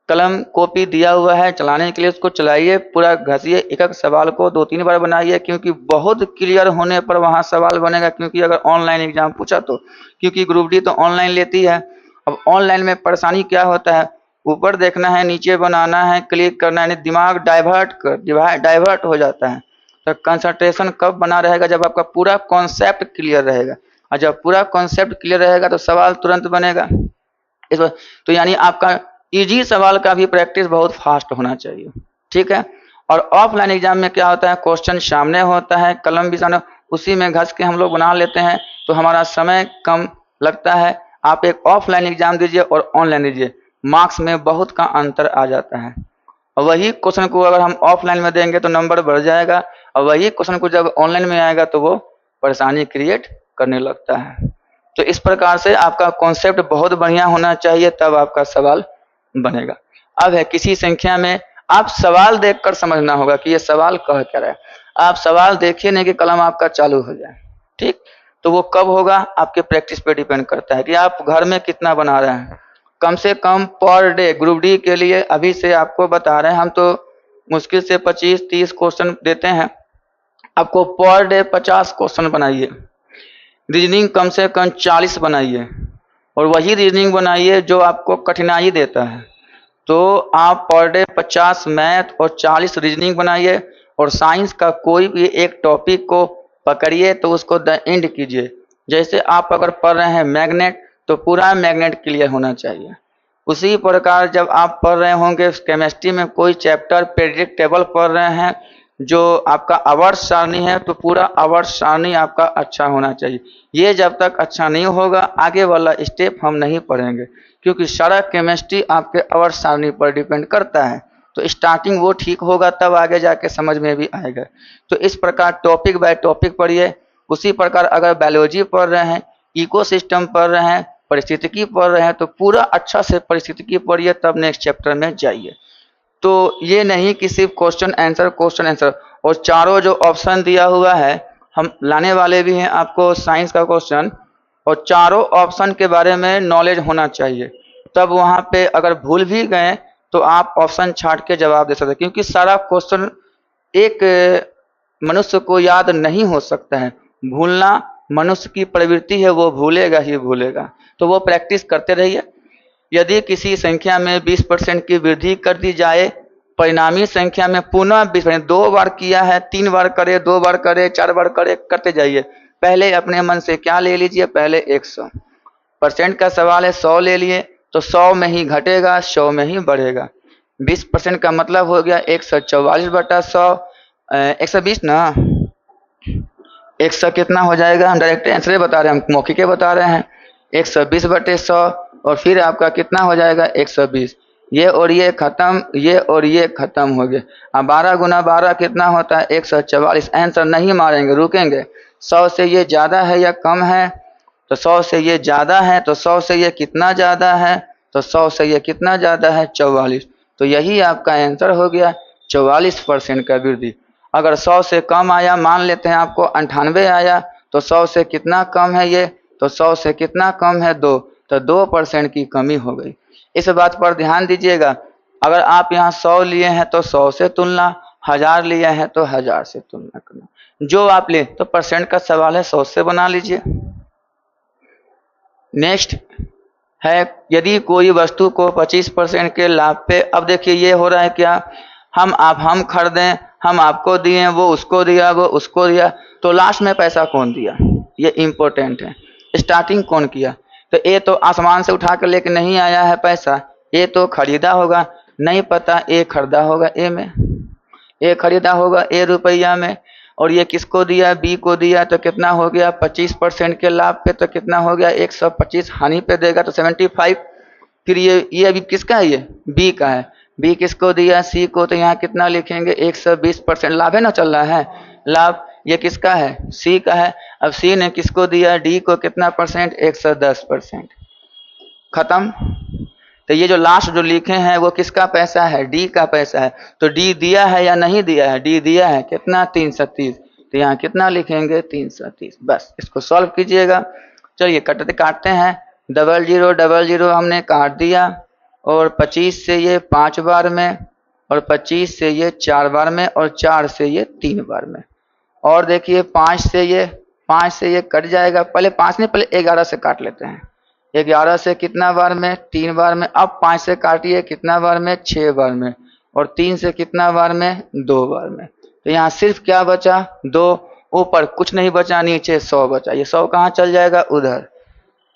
कलम कॉपी दिया हुआ है चलाने के लिए, उसको चलाइए, पूरा घसिए, एक एक सवाल को 2-3 बार बनाइए, क्योंकि बहुत क्लियर होने पर वहाँ सवाल बनेगा। क्योंकि अगर ऑनलाइन एग्जाम पूछा तो, क्योंकि ग्रुप डी तो ऑनलाइन लेती है। अब ऑनलाइन में परेशानी क्या होता है, ऊपर देखना है, नीचे बनाना है, क्लिक करना है, दिमाग डाइवर्ट हो जाता है। तो कंसंट्रेशन कब बना रहेगा, जब आपका पूरा कॉन्सेप्ट क्लियर रहेगा, और जब पूरा कॉन्सेप्ट क्लियर रहेगा तो सवाल तुरंत बनेगा। इस बार तो यानी आपका इजी सवाल का भी प्रैक्टिस बहुत फास्ट होना चाहिए, ठीक है। और ऑफलाइन एग्जाम में क्या होता है, क्वेश्चन सामने होता है, कलम भी सामने, उसी में घस के हम लोग बना लेते हैं, तो हमारा समय कम लगता है। आप एक ऑफलाइन एग्जाम दीजिए और ऑनलाइन दीजिए, मार्क्स में बहुत का अंतर आ जाता है। और वही क्वेश्चन को अगर हम ऑफलाइन में देंगे तो नंबर बढ़ जाएगा, और वही क्वेश्चन को जब ऑनलाइन में आएगा तो वो परेशानी क्रिएट करने लगता है। तो इस प्रकार से आपका कॉन्सेप्ट बहुत बढ़िया होना चाहिए, तब आपका सवाल बनेगा। अब है किसी संख्या में, आप सवाल देखकर समझना होगा कि ये सवाल कह क्या रहा है। आप सवाल देखिए नहीं कि कलम आपका चालू हो जाए, ठीक। तो वो कब होगा, आपके प्रैक्टिस पे डिपेंड करता है कि आप घर में कितना बना रहे हैं। कम से कम पर डे ग्रुप डी के लिए अभी से आपको बता रहे हैं, हम तो मुश्किल से 25-30 क्वेश्चन देते हैं आपको। पर डे 50 क्वेश्चन बनाइए, रीजनिंग कम से कम 40 बनाइए, और वही रीजनिंग बनाइए जो आपको कठिनाई देता है। तो आप पर डे 50 मैथ और 40 रीजनिंग बनाइए, और साइंस का कोई भी एक टॉपिक को पकड़िए तो उसको द एंड कीजिए। जैसे आप अगर पढ़ रहे हैं मैग्नेट, तो पूरा मैग्नेट क्लियर होना चाहिए। उसी प्रकार जब आप पढ़ रहे होंगे केमिस्ट्री में कोई चैप्टर पीरियोडिक टेबल पढ़ रहे हैं, जो आपका आवर्त सारणी है, तो पूरा आवर्त सारणी आपका अच्छा होना चाहिए। ये जब तक अच्छा नहीं होगा, आगे वाला स्टेप हम नहीं पढ़ेंगे, क्योंकि सारा केमिस्ट्री आपके आवर्त सारणी पर डिपेंड करता है। तो स्टार्टिंग वो ठीक होगा, तब आगे जाके समझ में भी आएगा। तो इस प्रकार टॉपिक बाय टॉपिक पढ़िए। उसी प्रकार अगर बायोलॉजी पढ़ रहे हैं, इकोसिस्टम पढ़ रहे हैं, परिस्थितिकी पढ़ रहे हैं, तो पूरा अच्छा से परिस्थितिकी पढ़िए, तब नेक्स्ट चैप्टर में जाइए। तो ये नहीं कि सिर्फ क्वेश्चन आंसर, और चारों जो ऑप्शन दिया हुआ है, हम लाने वाले भी हैं आपको साइंस का क्वेश्चन, और चारों ऑप्शन के बारे में नॉलेज होना चाहिए। तब वहाँ पे अगर भूल भी गए तो आप ऑप्शन छांट के जवाब दे सकते हैं, क्योंकि सारा क्वेश्चन एक मनुष्य को याद नहीं हो सकता है। भूलना मनुष्य की प्रवृत्ति है, वो भूलेगा ही भूलेगा। तो वो प्रैक्टिस करते रहिए। यदि किसी संख्या में 20% की वृद्धि कर दी जाए, परिणामी संख्या में पुनः 20%, 2 बार किया है, 3 बार करे, 2 बार करे, 4 बार करे, करते जाइए। पहले अपने मन से क्या ले लीजिए, पहले 100% का सवाल है, 100 ले लिए तो 100 में ही घटेगा, 100 में ही बढ़ेगा। 20% का मतलब हो गया 144/100, 120 ना, 100 कितना हो जाएगा, हम डायरेक्ट आंसर बता रहे हैं, हम मौखिक बता रहे हैं। 120/100, और फिर आपका कितना हो जाएगा, 120। ये और ये खत्म, ये और ये खत्म हो गया। अब 12 गुना 12 कितना होता है, 144। आंसर नहीं मारेंगे, रुकेंगे। 100 से ये ज़्यादा है या कम है, तो 100 से ये ज़्यादा है, तो 100 से ये कितना ज़्यादा है, तो 100 से ये कितना ज़्यादा है, 44। तो यही आपका आंसर हो गया, 44% का वृद्धि। अगर 100 से कम आया, मान लेते हैं आपको 98 आया, तो 100 से कितना कम है ये, तो 100 से कितना कम है, 2, तो 2% की कमी हो गई। इस बात पर ध्यान दीजिएगा। अगर आप यहाँ 100 लिए हैं तो 100 से तुलना, 1000 लिए हैं तो 1000 से तुलना करना। जो आप ले, तो परसेंट का सवाल है, 100 से बना लीजिए। नेक्स्ट है, यदि कोई वस्तु को 25% के लाभ पे, अब देखिए ये हो रहा है क्या, हम खरीदें, हम आपको दिए, वो उसको दिया, वो उसको दिया, तो लास्ट में पैसा कौन दिया, ये इम्पोर्टेंट है। स्टार्टिंग कौन किया, तो ए तो आसमान से उठा कर लेके नहीं आया है पैसा, ए तो खरीदा होगा, नहीं पता ए खरीदा होगा ए में, ए खरीदा होगा ए रुपया में, और ये किसको दिया, बी को दिया, तो कितना हो गया, 25% के लाभ पे, तो कितना हो गया, 125, हानि पे देगा तो 75। फिर ये अभी किसका है, ये बी का है, बी किसको दिया, सी को, तो यहाँ कितना लिखेंगे, 120%। लाभ है ना, चल रहा है लाभ, ये किसका है, सी का है। अब सी ने किसको दिया, डी को, कितना परसेंट, 110%। खत्म। तो ये जो लास्ट जो लिखे हैं वो किसका पैसा है, डी का पैसा है। तो डी दिया है या नहीं दिया है, डी दिया है, कितना, 330। तो यहाँ कितना लिखेंगे, 330। बस इसको सॉल्व कीजिएगा। चलिए काटते हैं, 0000 हमने काट दिया, और 25 से ये 5 बार में, और 25 से ये 4 बार में, और 4 से ये 3 बार में। और देखिए 5 से ये कट जाएगा, पहले 5 नहीं, पहले 11 से काट लेते हैं। 11 से कितना बार में? 3 बार में। अब 5 से काटिए कितना बार में? 6 बार में। और 3 से कितना बार में? 2 बार में। तो यहाँ सिर्फ क्या बचा? 2। ऊपर कुछ नहीं बचा, नीचे 100 बचा। ये 100 कहाँ चल जाएगा? उधर।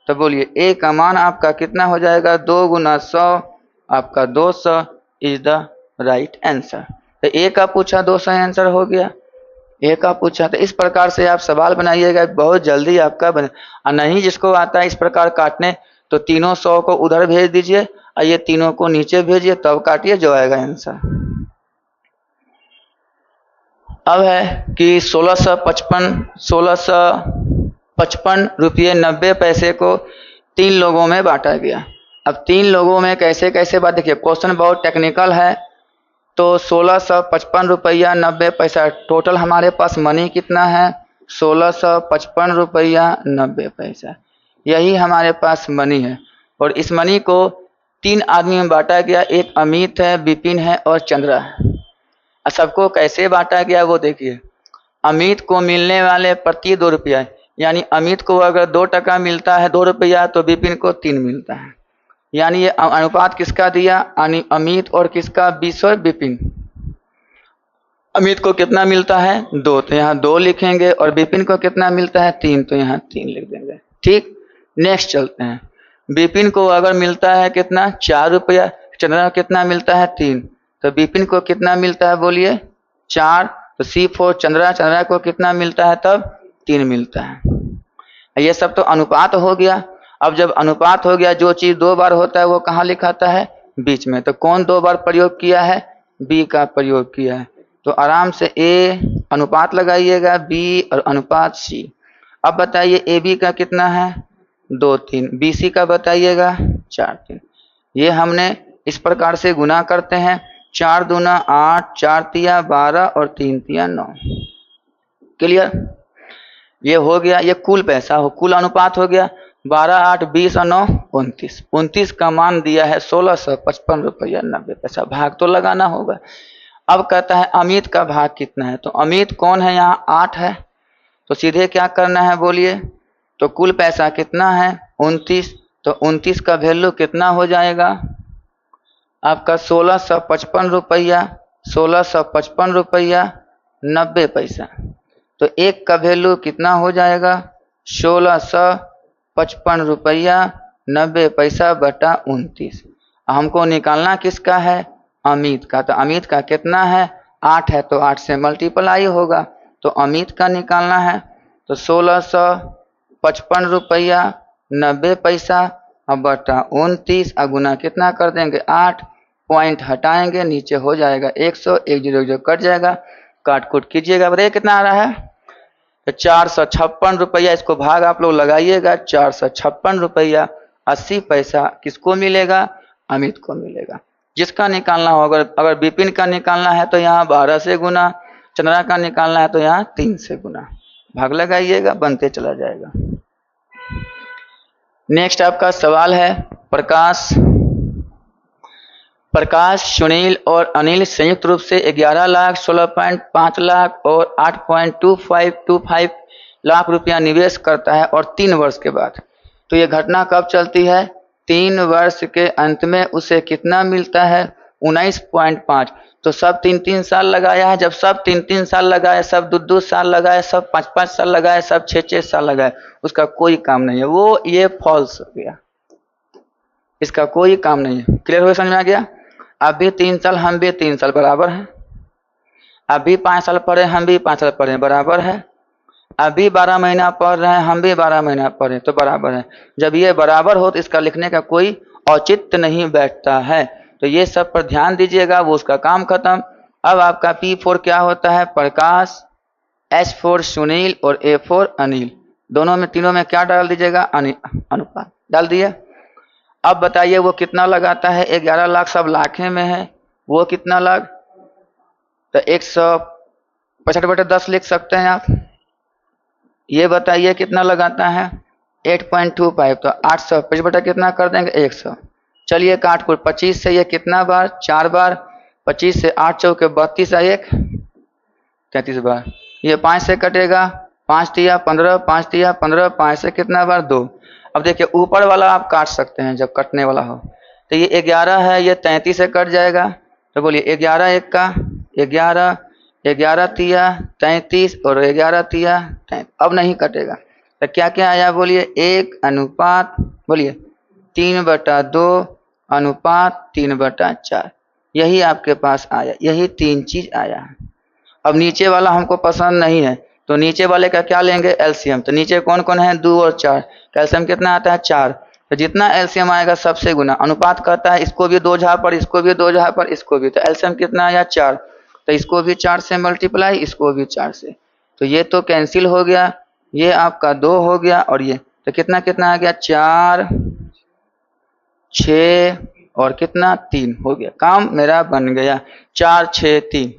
तो बोलिए ए का मान आपका कितना हो जाएगा? 2 गुना 100, आपका 200 इज द राइट आंसर। तो ए का पूछा 200 आंसर हो गया। ए का पूछा, तो इस प्रकार से आप सवाल बनाइएगा, बहुत जल्दी आपका बने। और नहीं जिसको आता है इस प्रकार काटने, तो तीनों 100 को उधर भेज दीजिए और ये तीनों को नीचे भेजिए, तब काटिए, जो आएगा आंसर। अब है कि 1655 रुपये 90 पैसे को 3 लोगों में बांटा गया। अब 3 लोगों में कैसे कैसे बात, देखिए क्वेश्चन बहुत टेक्निकल है। तो 1655 रुपया 90 पैसा टोटल हमारे पास मनी कितना है? 1655 रुपया 90 पैसा, यही हमारे पास मनी है। और इस मनी को 3 आदमी में बांटा गया, एक अमित है, विपिन है और चंद्रा है। सबको कैसे बांटा गया वो देखिए। अमित को मिलने वाले प्रति 2 रुपया, यानी अमित को अगर 2 टका मिलता है 2 रुपया, तो विपिन को 3 मिलता है। यानी ये अनुपात किसका दिया? अमित और किसका? 20 और विपिन। अमित को कितना मिलता है? 2, तो यहाँ 2 लिखेंगे। और विपिन को कितना मिलता है? 3, तो यहाँ 3 लिख देंगे। ठीक, नेक्स्ट चलते हैं। विपिन को अगर मिलता है कितना? 4 रुपया। चंद्रा को कितना मिलता है? 3, तो विपिन को कितना मिलता है? बोलिए 4, तो C4 चंद्रा को कितना मिलता है? तब 3 मिलता है। ये सब तो अनुपात हो गया। अब जब अनुपात हो गया, जो चीज 2 बार होता है वो कहाँ लिखाता है? बीच में। तो कौन 2 बार प्रयोग किया है? बी का प्रयोग किया है। तो आराम से ए अनुपात लगाइएगा, बी और अनुपात सी। अब बताइए ए बी का कितना है? 2 3। बी सी का बताइएगा 4 3। ये हमने इस प्रकार से गुना करते हैं। 4 दूना 8, 4 तिया 12 और 3 तिया 9। क्लियर? ये हो गया, ये कुल पैसा हो, कुल अनुपात हो गया। 12 8 20 और 9 29। 29 का मान दिया है 1655 रुपया 90 पैसा। भाग तो लगाना होगा। अब कहता है अमित का भाग कितना है? तो अमित कौन है? यहाँ 8 है। तो सीधे क्या करना है बोलिए? तो कुल पैसा कितना है? 29। तो 29 का वैल्यू कितना हो जाएगा? आपका 1655 रुपया 90 पैसा। तो एक का वैल्यू कितना हो जाएगा? 1655 रुपया 90 पैसा बटा 29। हमको निकालना किसका है? अमित का। तो अमित का कितना है? 8 है, तो 8 से मल्टीप्लाई होगा। तो अमित का निकालना है, तो 1655 रुपया 90 पैसा अब बटा 29 गुना कितना कर देंगे? 8, पॉइंट हटाएंगे, नीचे हो जाएगा 100, 1 0 0 कट जाएगा, काट कूट कीजिएगा। बताइए कितना आ रहा है? तो 456 रुपया। इसको भाग आप लोग लगाइएगा। 456 रुपया 80 पैसा किसको मिलेगा? अमित को मिलेगा। जिसका निकालना होगा, अगर विपिन का निकालना है तो यहाँ 12 से गुना, चंद्रा का निकालना है तो यहाँ 3 से गुना। भाग लगाइएगा, बनते चला जाएगा। नेक्स्ट आपका सवाल है प्रकाश, सुनील और अनिल संयुक्त रूप से 11 लाख, 16.5 लाख और 8.25 लाख रुपया निवेश करता है और 3 वर्ष के बाद। तो ये घटना कब चलती है? 3 वर्ष के अंत में उसे कितना मिलता है? 19.5। तो सब 3-3 साल लगाया है। जब सब 3-3 साल लगाए, सब 2-2 साल लगाए, सब 5-5 साल लगाए, सब 6-6 साल लगाए, उसका कोई काम नहीं है। वो ये फॉल्स हो गया, इसका कोई काम नहीं है। क्लियर हो? समझ में आ गया? अब भी 3 साल, हम भी 3 साल बराबर हैं। अभी 5 साल पढ़े, हम भी 5 साल पढ़े, बराबर है। अभी 12 महीना पढ़ रहे हैं, हम भी 12 महीना पढ़े, तो बराबर है। जब ये बराबर हो तो इसका लिखने का कोई औचित्य नहीं बैठता है। तो ये सब पर ध्यान दीजिएगा, वो उसका काम खत्म। अब आपका P4 क्या होता है? प्रकाश, S4 सुनील और A4 अनिल। दोनों में, तीनों में क्या डाल दीजिएगा? अनुपात डाल दिए। अब बताइए वो कितना लगाता है? 11 लाख, सब लाखे में है। वो कितना लाख? तो 165/10 लिख सकते हैं आप। ये बताइए कितना लगाता है? 8.25। तो 825 बटा कितना कर देंगे? 100। चलिए काट को 25 से ये कितना बार, 4 बार, 25 से 8 चौके 32 1 33 बार, ये 5 से कटेगा, 5 तिया 15, 5 तिया 15, 5 से कितना बार 2। अब देखिए ऊपर वाला आप काट सकते हैं जब कटने वाला हो, तो ये 11 है, ये 33 से कट जाएगा, तो बोलिए 11 1 का 11, 11 तिया 33 और 11 तिया 33, अब नहीं कटेगा। तो क्या क्या आया बोलिए, 1 अनुपात बोलिए 3/2 अनुपात 3/4, यही आपके पास आया, यही 3 चीज आया है। अब नीचे वाला हमको पसंद नहीं है, तो नीचे वाले का क्या लेंगे, एलसीएम। तो नीचे कौन कौन है, 2 और 4, एलसीएम कितना आता है 4, तो जितना एलसीएम आएगा सबसे गुना, अनुपात कहता है इसको भी 2 जगह पर, इसको भी 2 जगह पर, इसको भी, तो एलसीएम कितना आया 4, तो इसको भी 4 से मल्टीप्लाई, इसको भी 4 से, तो ये तो कैंसिल हो गया, ये आपका 2 हो गया, और ये तो कितना कितना आ गया, 4 6 और कितना 3 हो गया, काम मेरा बन गया, 4 6 3।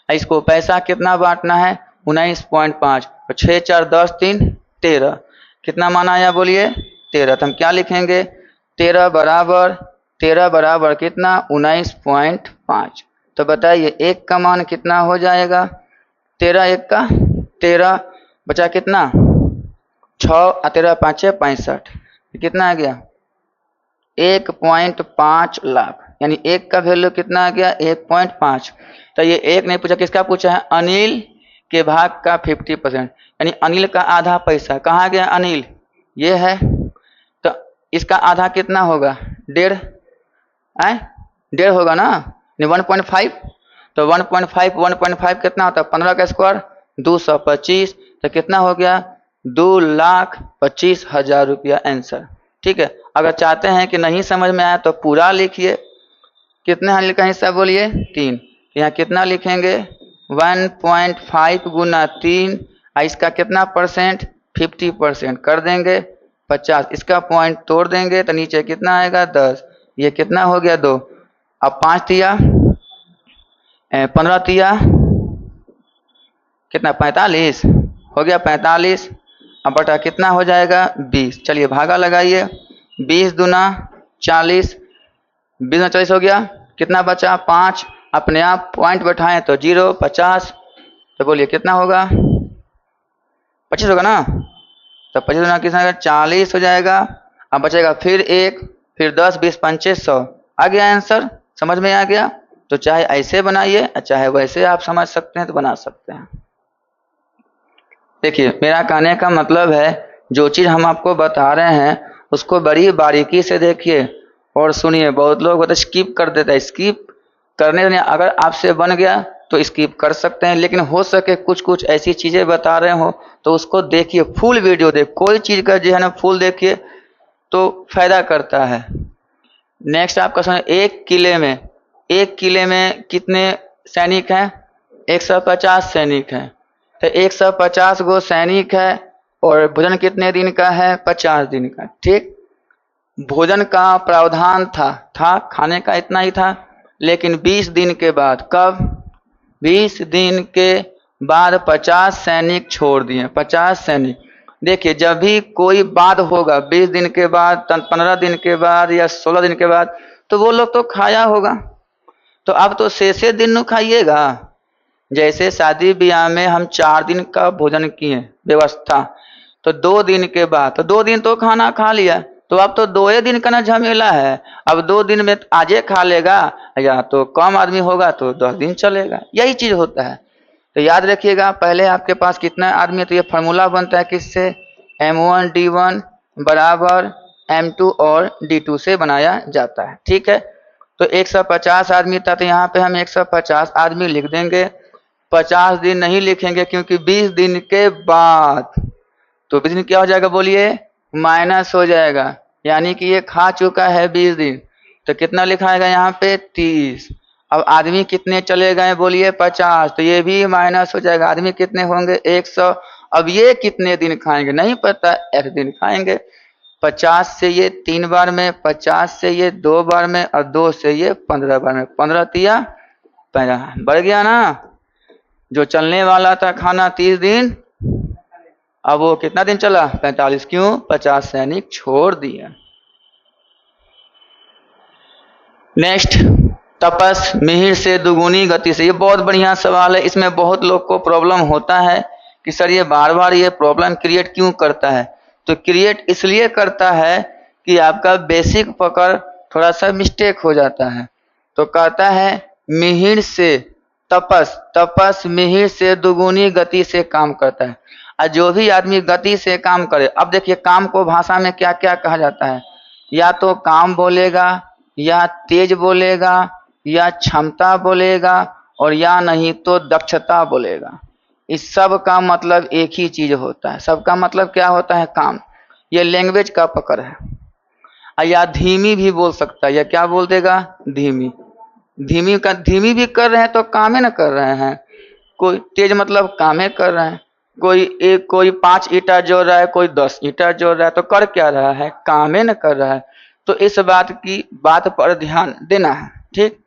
इसको पैसा कितना बांटना है, 19.5, तो 6 4 10 3 13, कितना मान आया बोलिए 13, तो हम क्या लिखेंगे, 13 बराबर कितना 19.5। तो बताइए 1 का मान कितना हो जाएगा, 13 1 का 13, बचा कितना 6, 13 5 65, कितना आ गया 1.5 लाख, यानी 1 का वैल्यू कितना आ गया 1.5। तो ये 1 नहीं पूछा, किसका पूछा है, अनिल के भाग का 50%, यानी अनिल का आधा पैसा, कहाँ गया अनिल, ये है, तो इसका आधा कितना होगा 1.5, 1.5 होगा ना, 1.5, तो 1.5 कितना होता है 15 का स्क्वायर 225, तो कितना हो गया 2,25,000 रुपया आंसर। ठीक है, अगर चाहते हैं कि नहीं समझ में आया तो पूरा लिखिए, कितने अनिल का हिस्सा बोलिए 3, यहाँ कितना लिखेंगे 1.5 गुना 3, इसका कितना परसेंट 50% कर देंगे 50, इसका पॉइंट तोड़ देंगे तो नीचे कितना आएगा 10, ये कितना हो गया 2, अब 5 तिया 15 तिया कितना 45 हो गया 45, अब बटा कितना हो जाएगा 20, चलिए भागा लगाइए, 20 दूना 40, 20 में 40 हो गया, कितना बचा 5, अपने आप पॉइंट बैठाएं तो 0 50, तो बोलिए कितना होगा 25 होगा ना, तो 25 दूना कितना 40 हो जाएगा, अब बचेगा फिर 1, फिर 10 20 25 100, आ गया आंसर, समझ में आ गया। तो चाहे ऐसे बनाइए चाहे वैसे आप समझ सकते हैं तो बना सकते हैं। देखिए मेरा कहने का मतलब है जो चीज़ हम आपको बता रहे हैं उसको बड़ी बारीकी से देखिए और सुनिए। बहुत लोग होते स्किप कर देते हैं, स्किप करने से अगर आपसे बन गया तो स्किप कर सकते हैं, लेकिन हो सके कुछ कुछ ऐसी चीज़ें बता रहे हो तो उसको देखिए, फुल वीडियो देख, कोई चीज़ का जो है ना फुल देखिए तो फायदा करता है। नेक्स्ट आपका सुनिए, एक किले में कितने सैनिक हैं, 150 सैनिक हैं, तो 150 गो सैनिक है और भोजन कितने दिन का है 50 दिन का। ठीक, भोजन का प्रावधान था खाने का इतना ही था, लेकिन 20 दिन के बाद, कब 20 दिन के बाद 50 सैनिक छोड़ दिए, 50 सैनिक। देखिए जब भी कोई बाद होगा 20 दिन के बाद, 15 दिन के बाद या 16 दिन के बाद, तो वो लोग तो खाया होगा, तो अब तो शेषे दिन खाइएगा। जैसे शादी ब्याह में हम 4 दिन का भोजन किए व्यवस्था, तो 2 दिन के बाद, तो 2 दिन तो खाना खा लिया, तो अब तो 2 दिन का ना झमेला है, अब 2 दिन में आजे खा लेगा, या तो कम आदमी होगा तो 10 दिन चलेगा, यही चीज होता है। तो याद रखिएगा, पहले आपके पास कितना आदमी है तो ये फार्मूला बनता है किससे, M1 D1 बराबर M2 और D2 से बनाया जाता है। ठीक है, तो 150 आदमी था, तो यहाँ पे हम 150 आदमी लिख देंगे, 50 दिन नहीं लिखेंगे क्योंकि 20 दिन के बाद, तो 20 दिन क्या हो जाएगा बोलिए, माइनस हो जाएगा, यानी कि ये खा चुका है 20 दिन, तो कितना लिखाएगा यहाँ पे 30। अब आदमी कितने चले गए बोलिए 50, तो ये भी माइनस हो जाएगा, आदमी कितने होंगे 100। अब ये कितने दिन खाएंगे नहीं पता, 1 दिन खाएंगे। 50 से ये 3 बार में, 50 से ये 2 बार में, और 2 से ये 15 बार में, 15 तिया 15 बढ़ गया ना। जो चलने वाला था खाना 30 दिन, अब वो कितना दिन चला 45, क्यों 50 सैनिक छोड़ दिए। नेक्स्ट, तपस मिहिर से दुगुनी गति से। ये बहुत बढ़िया सवाल है। इसमें बहुत लोग को प्रॉब्लम होता है कि सर ये बार बार ये प्रॉब्लम क्रिएट क्यों करता है। तो क्रिएट इसलिए करता है कि आपका बेसिक पकड़ थोड़ा सा मिस्टेक हो जाता है। तो कहता है मिहिर से तपस, तपस मिहिर से दुगुनी गति से काम करता है। और जो भी आदमी गति से काम करे, अब देखिए काम को भाषा में क्या क्या कहा जाता है, या तो काम बोलेगा, या तेज बोलेगा, या क्षमता बोलेगा, और या नहीं तो दक्षता बोलेगा। इस सब का मतलब एक ही चीज होता है। सबका मतलब क्या होता है, काम। ये लैंग्वेज का पकड़ है। या धीमी भी बोल सकता है, या क्या बोल देगा, धीमी। धीमी का धीमी भी कर रहे हैं तो कामे न कर रहे हैं। कोई तेज मतलब कामे कर रहे हैं। कोई 5 ईंटा जोड़ रहा है, कोई 10 ईंटा जोड़ रहा है, तो कर क्या रहा है, कामे न कर रहा है। तो इस बात पर ध्यान देना है। ठीक,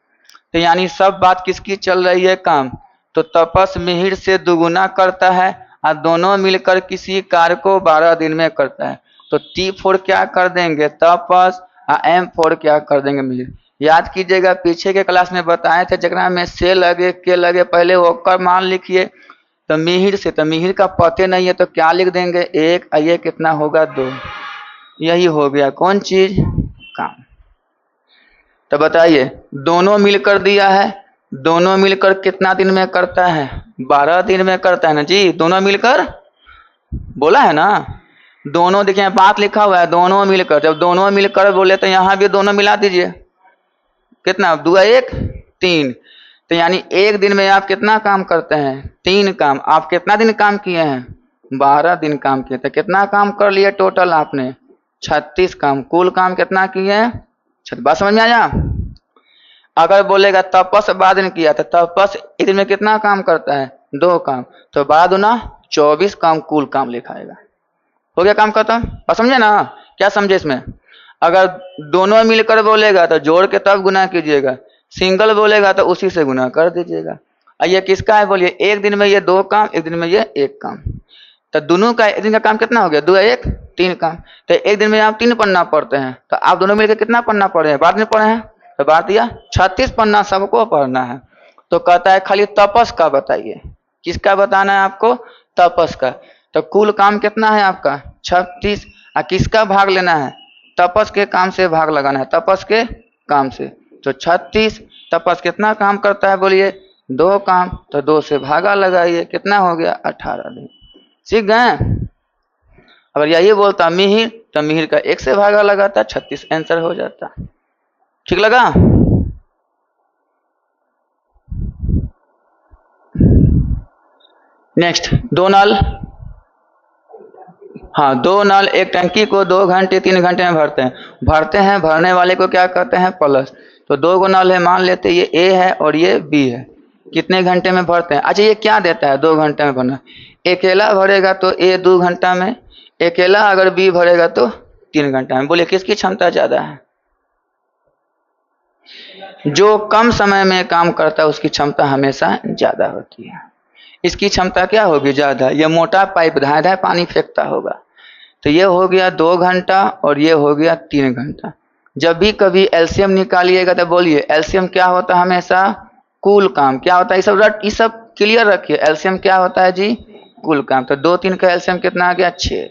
तो यानी सब बात किसकी चल रही है, काम। तो तपस मिहिर से दुगुना करता है, और दोनों मिलकर किसी कार्य को 12 दिन में करता है। तो T4 क्या कर देंगे, तपस, और M4 क्या कर देंगे, मिहिर। याद कीजिएगा पीछे के क्लास में बताए थे, जगह में से लगे के लगे पहले होकर मान लिखिए। तो मिहिर से, तो मिहिर का पते नहीं है तो क्या लिख देंगे, 1, ये कितना होगा, 2। यही हो गया कौन चीज, काम। तो बताइए, दोनों मिलकर दिया है, दोनों मिलकर कितना दिन में करता है, 12 दिन में करता है ना जी। दोनों मिलकर बोला है ना, दोनों देखिए बात लिखा हुआ है, दोनों मिलकर। जब दोनों मिलकर बोले तो यहाँ भी दोनों मिला दीजिए, कितना, 2 1 3। तो यानी एक दिन में आप कितना काम करते हैं, 3 काम। आप कितना दिन काम किए हैं, 12 दिन काम किए। तो कितना काम कर लिए टोटल आपने, 36 काम। कुल काम कितना किए हैं, बात समझ में आया। अगर बोलेगा तपस 12 दिन किया, तो तपस एक दिन में कितना काम करता है, 2 काम। तो 12 दूना 24 काम कुल काम लिखाएगा। हो गया काम खत्म। और समझे ना, क्या समझे इसमें। अगर दोनों मिलकर बोलेगा तो जोड़ के तब गुना कीजिएगा, सिंगल बोलेगा तो उसी से गुना कर दीजिएगा। और ये किसका है बोलिए, एक दिन में ये 2 काम, एक दिन में ये 1 काम। तो दोनों का एक दिन का काम कितना हो गया, 2 1 3 काम। तो एक दिन में आप 3 पन्ना पढ़ते हैं, तो आप दोनों मिलकर कितना पन्ना पढ़े हैं, 12 दिन पढ़े हैं। तो बात दिया 36 पन्ना सबको पढ़ना है। तो कहता है खाली तपस का बताइए, किसका बताना है आपको, तपस का। तो कुल काम कितना है आपका, 36। और किसका भाग लेना है, तपस के काम से भाग लगाना है, तपस के काम से। तो 36, तपस कितना काम करता है बोलिए, 2 काम। तो 2 से भागा लगाइए, कितना हो गया, 18 दिन। सीख गए। अगर यही बोलता मिहिर, तो मिहिर का 1 से भागा लगाता, 36 आंसर हो जाता। ठीक लगा। नेक्स्ट, 2 नल। हाँ, 2 नल एक टंकी को 2 घंटे 3 घंटे में भरते हैं। भरने वाले को क्या कहते हैं, प्लस। तो 2 गो नल है, मान लेते ये A है और ये B है। कितने घंटे में भरते हैं। अच्छा, ये क्या देता है, 2 घंटे में भरना। अकेला भरेगा तो A 2 घंटा में, अकेला अगर B भरेगा तो 3 घंटा में। बोलिए किसकी क्षमता ज्यादा है, जो कम समय में काम करता है उसकी क्षमता हमेशा ज्यादा होती है। इसकी क्षमता क्या होगी, ज्यादा। ये मोटा पाइप धाए धाए पानी फेंकता होगा। तो ये हो गया 2 घंटा और ये हो गया 3 घंटा। जब भी कभी एलसीएम निकालिएगा तो बोलिए एलसीएम क्या होता है, हमेशा कुल काम क्या होता है। ये सब क्लियर रखिए। एलसीएम क्या होता है जी, कुल काम। तो 2 3 का एलसीएम कितना आ गया, 6।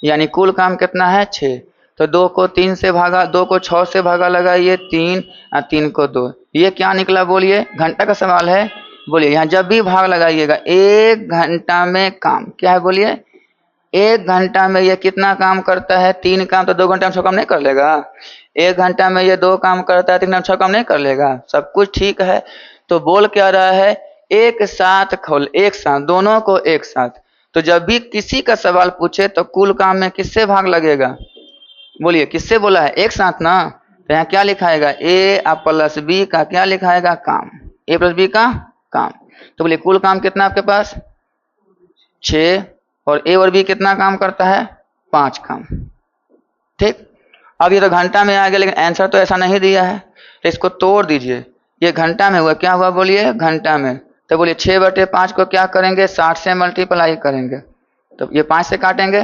यानी कुल काम कितना है, 6। तो 2 को 3 से भागा, 2 को 6 से भागा लगाइए, 3 और 3 को 2। ये क्या निकला बोलिए, घंटा का सवाल है। बोलिए यहाँ जब भी भाग लगाइएगा, 1 घंटा में काम क्या है बोलिए, 1 घंटा में ये कितना काम करता है, 3 काम। तो 2 घंटा में 6 काम नहीं कर लेगा। 1 घंटा में ये 2 काम करता है, 3 घंटा में 6 काम नहीं कर लेगा। सब कुछ ठीक है। तो बोल क्या रहा है, एक साथ खोल, एक साथ, दोनों को एक साथ। तो जब भी किसी का सवाल पूछे तो कुल काम में किससे भाग लगेगा, बोलिए किससे बोला है, एक साथ ना। तो यहाँ क्या लिखाएगा, A प्लस B का क्या लिखाएगा, काम। A प्लस B का काम। तो बोलिए कुल काम कितना आपके पास, 6। और A और B कितना काम करता है, 5 काम। ठीक। अब ये तो घंटा में आ गया, लेकिन आंसर तो ऐसा नहीं दिया है। तो इसको तोड़ दीजिए। ये घंटा में हुआ, क्या हुआ बोलिए, घंटा में। तो बोलिए 6/5 को क्या करेंगे, 60 से मल्टीप्लाई करेंगे। तो ये 5 से काटेंगे,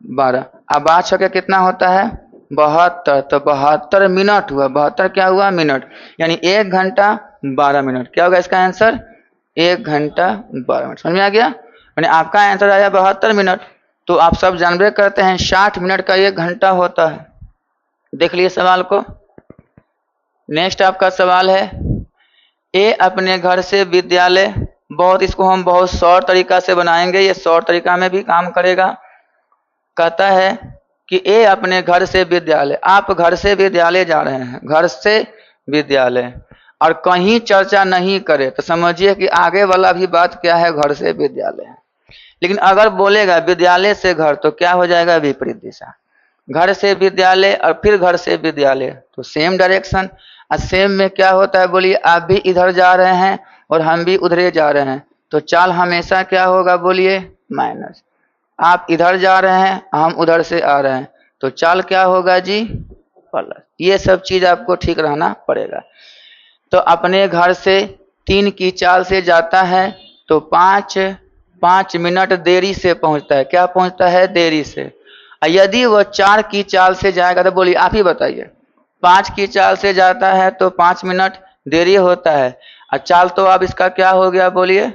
12। अब 12 छके कितना होता है, 72, तो 72 मिनट हुआ। 72 क्या हुआ? मिनट। यानी 1 घंटा 12 मिनट। क्या होगा इसका आंसर? 1 घंटा 12 मिनट। समझ में आ गया? यानी आपका आंसर आया 72 मिनट। तो आप सब जानबे करते हैं 60 मिनट का 1 घंटा होता है। देख लिए सवाल को। नेक्स्ट आपका सवाल है, ए अपने घर से विद्यालय, इसको हम बहुत शॉर्ट तरीका से बनाएंगे, ये शॉर्ट तरीका में भी काम करेगा। कहता है कि ए अपने घर से विद्यालय, आप घर से विद्यालय जा रहे हैं, घर से विद्यालय, और कहीं चर्चा नहीं करे तो समझिए कि आगे वाला भी बात क्या है? घर से विद्यालय है। लेकिन अगर बोलेगा विद्यालय से घर तो क्या हो जाएगा? विपरीत दिशा। घर से विद्यालय और फिर घर से विद्यालय तो सेम डायरेक्शन। और सेम में क्या होता है? बोलिए, आप भी इधर जा रहे हैं और हम भी उधरे जा रहे हैं, तो चाल हमेशा क्या होगा? बोलिए, माइनस। आप इधर जा रहे हैं, हम उधर से आ रहे हैं, तो चाल क्या होगा जी? प्लस। ये सब चीज आपको ठीक रहना पड़ेगा। तो अपने घर से 3 की चाल से जाता है तो 5 मिनट देरी से पहुंचता है। क्या पहुंचता है? देरी से। यदि वह 4 की चाल से जाएगा तो बोलिए, आप ही बताइए। 5 की चाल से जाता है तो 5 मिनट देरी होता है। और चाल तो अब इसका क्या हो गया? बोलिए,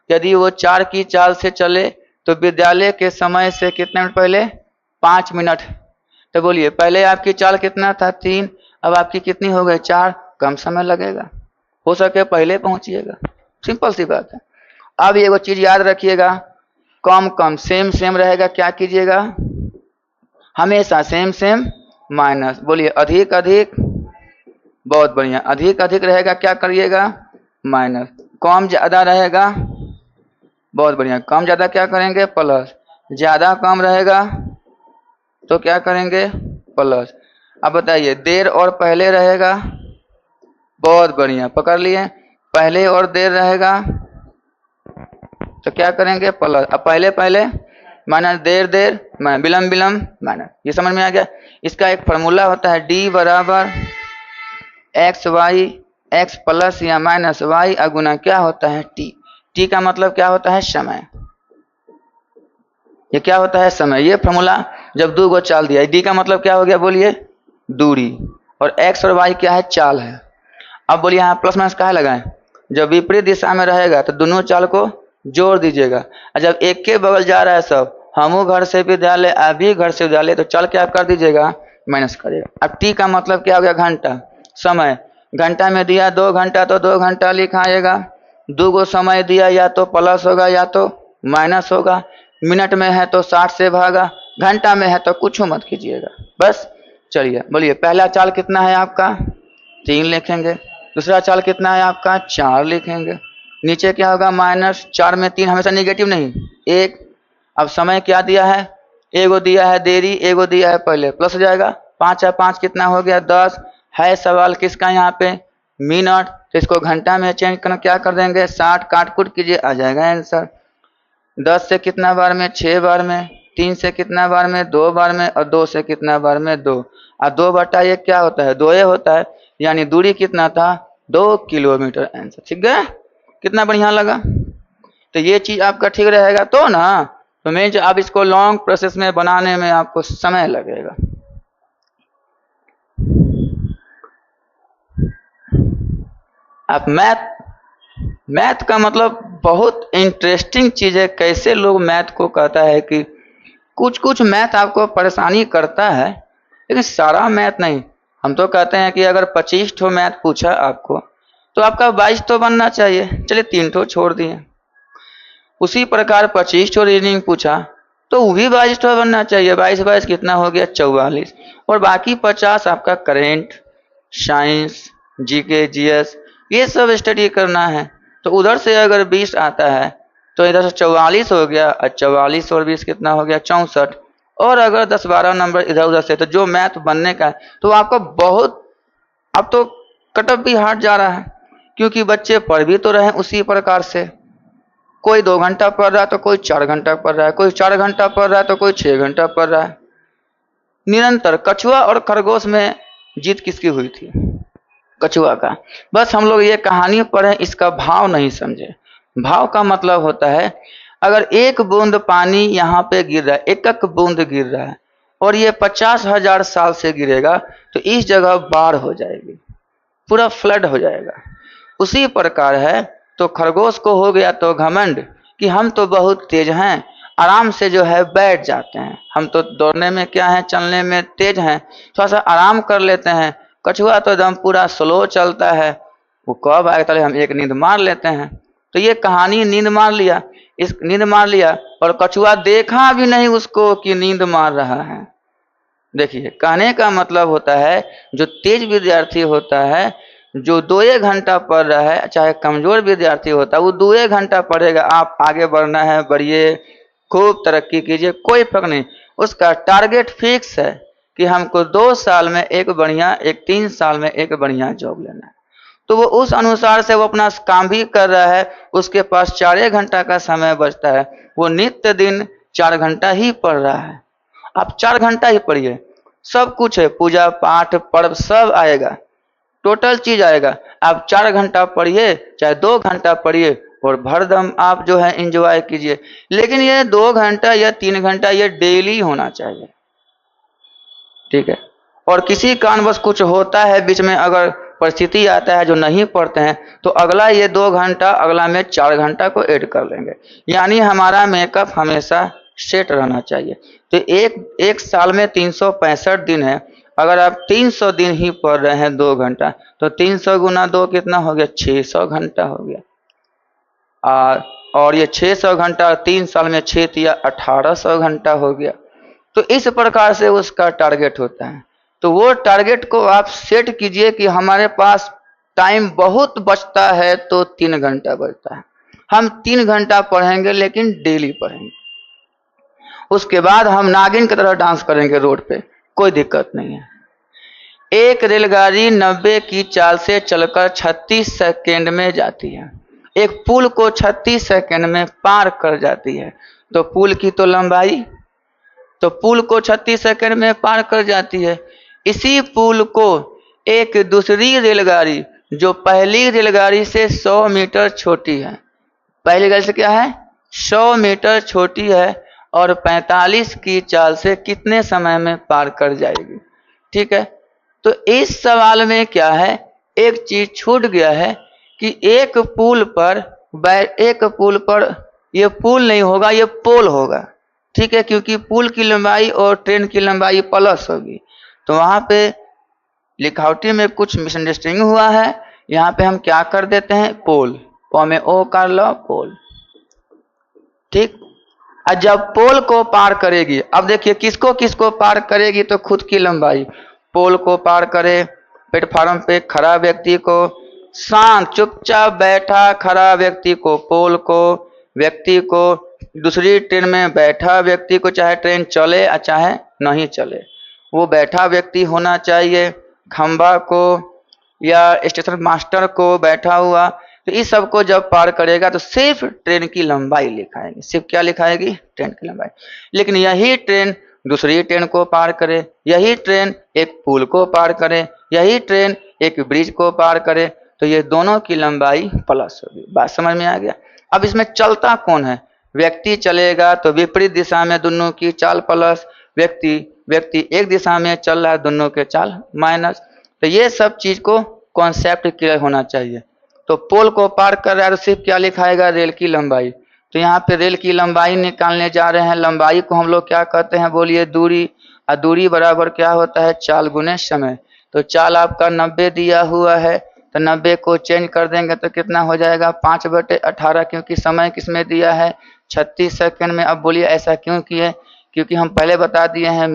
यदि वो 4 की चाल से चले तो विद्यालय के समय से कितने मिनट पहले? 5 मिनट। तो बोलिए, पहले आपकी चाल कितना था? 3, अब आपकी कितनी हो गई? 4। कम समय लगेगा, हो सके पहले पहुंचिएगा। सिंपल सी बात है। अब ये वो चीज याद रखिएगा, कम कम सेम सेम रहेगा, क्या कीजिएगा? हमेशा सेम सेम माइनस। बोलिए, अधिक अधिक, बहुत बढ़िया, अधिक अधिक रहेगा, क्या करिएगा? माइनस। कम ज्यादा रहेगा, बहुत बढ़िया, कम ज्यादा क्या करेंगे? प्लस। ज्यादा कम रहेगा तो क्या करेंगे? प्लस। अब बताइए, देर और पहले रहेगा, बहुत बढ़िया, पकड़ लिए। पहले और देर रहेगा तो क्या करेंगे? प्लस। अब पहले पहले माइनस, देर देर माइनस, विलंब विलंब माइनस। ये समझ में आ गया? इसका एक फॉर्मूला होता है, डी बराबर एक्स वाई, एक्स प्लस या माइनस वाई अगुना क्या होता है? टी। टी का मतलब क्या होता है? समय। ये क्या होता है? समय। ये फॉर्मूला जब 2 को चाल दिया, डी का मतलब क्या हो गया? बोलिए, दूरी। और एक्स और वाई क्या है? चाल है। अब बोलिए, यहाँ प्लस माइनस काहे लगाएं? जब विपरीत दिशा में रहेगा तो दोनों चाल को जोड़ दीजिएगा। और जब एक के बगल जा रहा है सब, हमू घर से विद्यालय, अभी घर से विद्यालय, तो चाल क्या कर दीजिएगा? माइनस करिएगा। अब टी का मतलब क्या हो गया? घंटा। समय, घंटा में दिया 2 घंटा तो 2 घंटा लिखाएगा। 2 को समय दिया, या तो प्लस होगा या तो माइनस होगा। मिनट में है तो 60 से भागा, घंटा में है तो कुछ मत कीजिएगा, बस। चलिए बोलिए, पहला चाल कितना है आपका? 3 लिखेंगे। दूसरा चाल कितना है आपका? 4 लिखेंगे। नीचे क्या होगा? माइनस। 4 में 3 हमेशा निगेटिव नहीं, 1। अब समय क्या दिया है? एगो दिया है देरी, एगो दिया है पहले, प्लस हो जाएगा। 5 है 5 कितना हो गया? 10 है। सवाल किसका? यहाँ पे मिनट, तो इसको घंटा में चेंज करना, क्या कर देंगे? 60, काट कुट कीजिए, आ जाएगा आंसर। 10 से कितना बार में? 6 बार में। 3 से कितना बार में? 2 बार में। और 2 से कितना बार में? 2। और 2 बटा 1 क्या होता है? 2 होता है। यानी दूरी कितना था? 2 किलोमीटर। आंसर ठीक है? कितना बढ़िया लगा? तो ये चीज आपका ठीक रहेगा तो ना, तो मैं अब इसको लॉन्ग प्रोसेस में बनाने में आपको समय लगेगा। आप मैथ का मतलब बहुत इंटरेस्टिंग चीज है। कैसे लोग मैथ को कहता है कि कुछ कुछ मैथ आपको परेशानी करता है, लेकिन सारा मैथ नहीं। हम तो कहते हैं कि अगर 25 ठो मैथ पूछा आपको तो आपका 22 तो बनना चाहिए। चलिए 3 ठो छोड़ दिए। उसी प्रकार 25 ठो रीजनिंग पूछा तो वो भी 22 ठो बनना चाहिए। 22 22 कितना हो गया? 44। और बाकी 50 आपका करेंट, साइंस, जीके, जीएस, ये सब स्टडी करना है। तो उधर से अगर 20 आता है तो इधर से 44 हो गया, और 44 और 20 कितना हो गया? 64। और अगर 10-12 नंबर इधर उधर से, तो जो मैथ बनने का है तो आपको बहुत, अब तो कटअप भी हार्ड जा रहा है, क्योंकि बच्चे पढ़ भी तो रहे हैं उसी प्रकार से। कोई 2 घंटा पढ़ रहा है तो कोई 4 घंटा पढ़ रहा है, कोई 4 घंटा पढ़ रहा है तो कोई 6 घंटा पढ़ रहा है। निरंतर। कछुआ और खरगोश में जीत किसकी हुई थी? कछुआ का। बस हम लोग ये कहानी पढ़े, इसका भाव नहीं समझे। भाव का मतलब होता है, अगर 1 बूंद पानी यहाँ पे गिर रहा है, 1 बूंद गिर रहा है, और ये 50,000 साल से गिरेगा तो इस जगह बाढ़ हो जाएगी, पूरा फ्लड हो जाएगा। उसी प्रकार है, तो खरगोश को हो गया तो घमंड कि हम तो बहुत तेज हैं, आराम से जो है बैठ जाते हैं, हम तो दौड़ने में क्या है, चलने में तेज हैं, थोड़ा सा आराम कर लेते हैं। कछुआ तो एकदम पूरा स्लो चलता है, वो कब आएगा, चले हम एक नींद मार लेते हैं। तो ये कहानी नींद मार लिया, इस नींद मार लिया, और कछुआ देखा भी नहीं उसको कि नींद मार रहा है। देखिए, कहने का मतलब होता है, जो तेज विद्यार्थी होता है, जो 2-1 घंटा पढ़ रहा है, चाहे कमजोर विद्यार्थी होता है, वो 2-1 घंटा पढ़ेगा। आप आगे बढ़ना है, बढ़िए, खूब तरक्की कीजिए, कोई फर्क नहीं। उसका टारगेट फिक्स है कि हमको 2 साल में एक बढ़िया, 3 साल में एक बढ़िया जॉब लेना है। तो वो उस अनुसार से वो अपना काम भी कर रहा है। उसके पास 4-1 घंटा का समय बचता है, वो नित्य दिन 4 घंटा ही पढ़ रहा है। आप 4 घंटा ही पढ़िए, सब कुछ है, पूजा पाठ पर्व सब आएगा, टोटल चीज आएगा। आप 4 घंटा पढ़िए, चाहे 2 घंटा पढ़िए, और भरदम आप जो है एंजॉय कीजिए। लेकिन ये 2 घंटा या 3 घंटा ये डेली होना चाहिए, ठीक है। और किसी कारणवश कुछ होता है बीच में, अगर परिस्थिति आता है जो नहीं पढ़ते हैं, तो अगला ये 2 घंटा, अगला में 4 घंटा को ऐड कर लेंगे। यानी हमारा मेकअप हमेशा सेट रहना चाहिए। तो एक साल में 365 दिन है, अगर आप 300 दिन ही पढ़ रहे हैं 2 घंटा, तो 300 गुना 2 कितना हो गया, 600 घंटा हो गया। और ये 600 घंटा 3 साल में 6 या 1800 घंटा हो गया। तो इस प्रकार से उसका टारगेट होता है। तो वो टारगेट को आप सेट कीजिए कि हमारे पास टाइम बहुत बचता है, तो 3 घंटा बचता है, हम 3 घंटा पढ़ेंगे, लेकिन डेली पढ़ेंगे। उसके बाद हम नागिन की तरह डांस करेंगे रोड पे, कोई दिक्कत नहीं है। एक रेलगाड़ी 90 की चाल से चलकर 36 सेकेंड में जाती है, एक पुल को 36 सेकेंड में पार कर जाती है। तो पुल की तो लंबाई, तो पुल को 36 सेकंड में पार कर जाती है। इसी पुल को एक दूसरी रेलगाड़ी, जो पहली रेलगाड़ी से 100 मीटर छोटी है, पहली रेलगाड़ी से क्या है, 100 मीटर छोटी है, और 45 की चाल से कितने समय में पार कर जाएगी, ठीक है। तो इस सवाल में क्या है, एक चीज छूट गया है कि एक पुल पर ये पुल नहीं होगा, ये पोल होगा, ठीक है, क्योंकि पुल की लंबाई और ट्रेन की लंबाई प्लस होगी। तो वहां पे लिखावटी में कुछ मिसअंडरस्टैंडिंग हुआ है। यहाँ पे हम क्या कर देते हैं, पोल, प में ओ कर लो, पोल, ठीक। और जब पोल को पार करेगी, अब देखिए किसको किसको पार करेगी, तो खुद की लंबाई, पोल को पार करे, प्लेटफार्म पे खड़ा व्यक्ति को, शांत चुपचाप बैठा खड़ा व्यक्ति को, पोल को, व्यक्ति को, दूसरी ट्रेन में बैठा व्यक्ति को, चाहे ट्रेन चले या चाहे नहीं चले, वो बैठा व्यक्ति होना चाहिए, खंबा को या स्टेशन मास्टर को बैठा हुआ। तो इस सब को जब पार करेगा तो सिर्फ ट्रेन की लंबाई लिखाएगी, सिर्फ क्या लिखाएगी, ट्रेन की लंबाई। लेकिन यही ट्रेन दूसरी ट्रेन को पार करे, यही ट्रेन एक पुल को पार करे, यही ट्रेन एक ब्रिज को पार करे, तो ये दोनों की लंबाई प्लस होगी। बात समझ में आ गया। अब इसमें चलता कौन है, व्यक्ति चलेगा तो विपरीत दिशा में दोनों की चाल प्लस, व्यक्ति एक दिशा में चल रहा है, दोनों के चाल माइनस। तो ये सब चीज को कॉन्सेप्ट क्लियर होना चाहिए। तो पोल को पार कर रहा है तो सिर्फ क्या लिखाएगा, रेल की लंबाई। तो यहाँ पे रेल की लंबाई निकालने जा रहे हैं। लंबाई को हम लोग क्या कहते हैं, बोलिए, दूरी। और दूरी बराबर क्या होता है, चाल गुने समय। तो चाल आपका 90 दिया हुआ है, तो 90 को चेंज कर देंगे तो कितना हो जाएगा, 5/18, क्योंकि समय किसमें दिया है, 36 सेकंड में। अब बोलिए ऐसा क्यों किए, क्योंकि हम पहले बता दिए हैं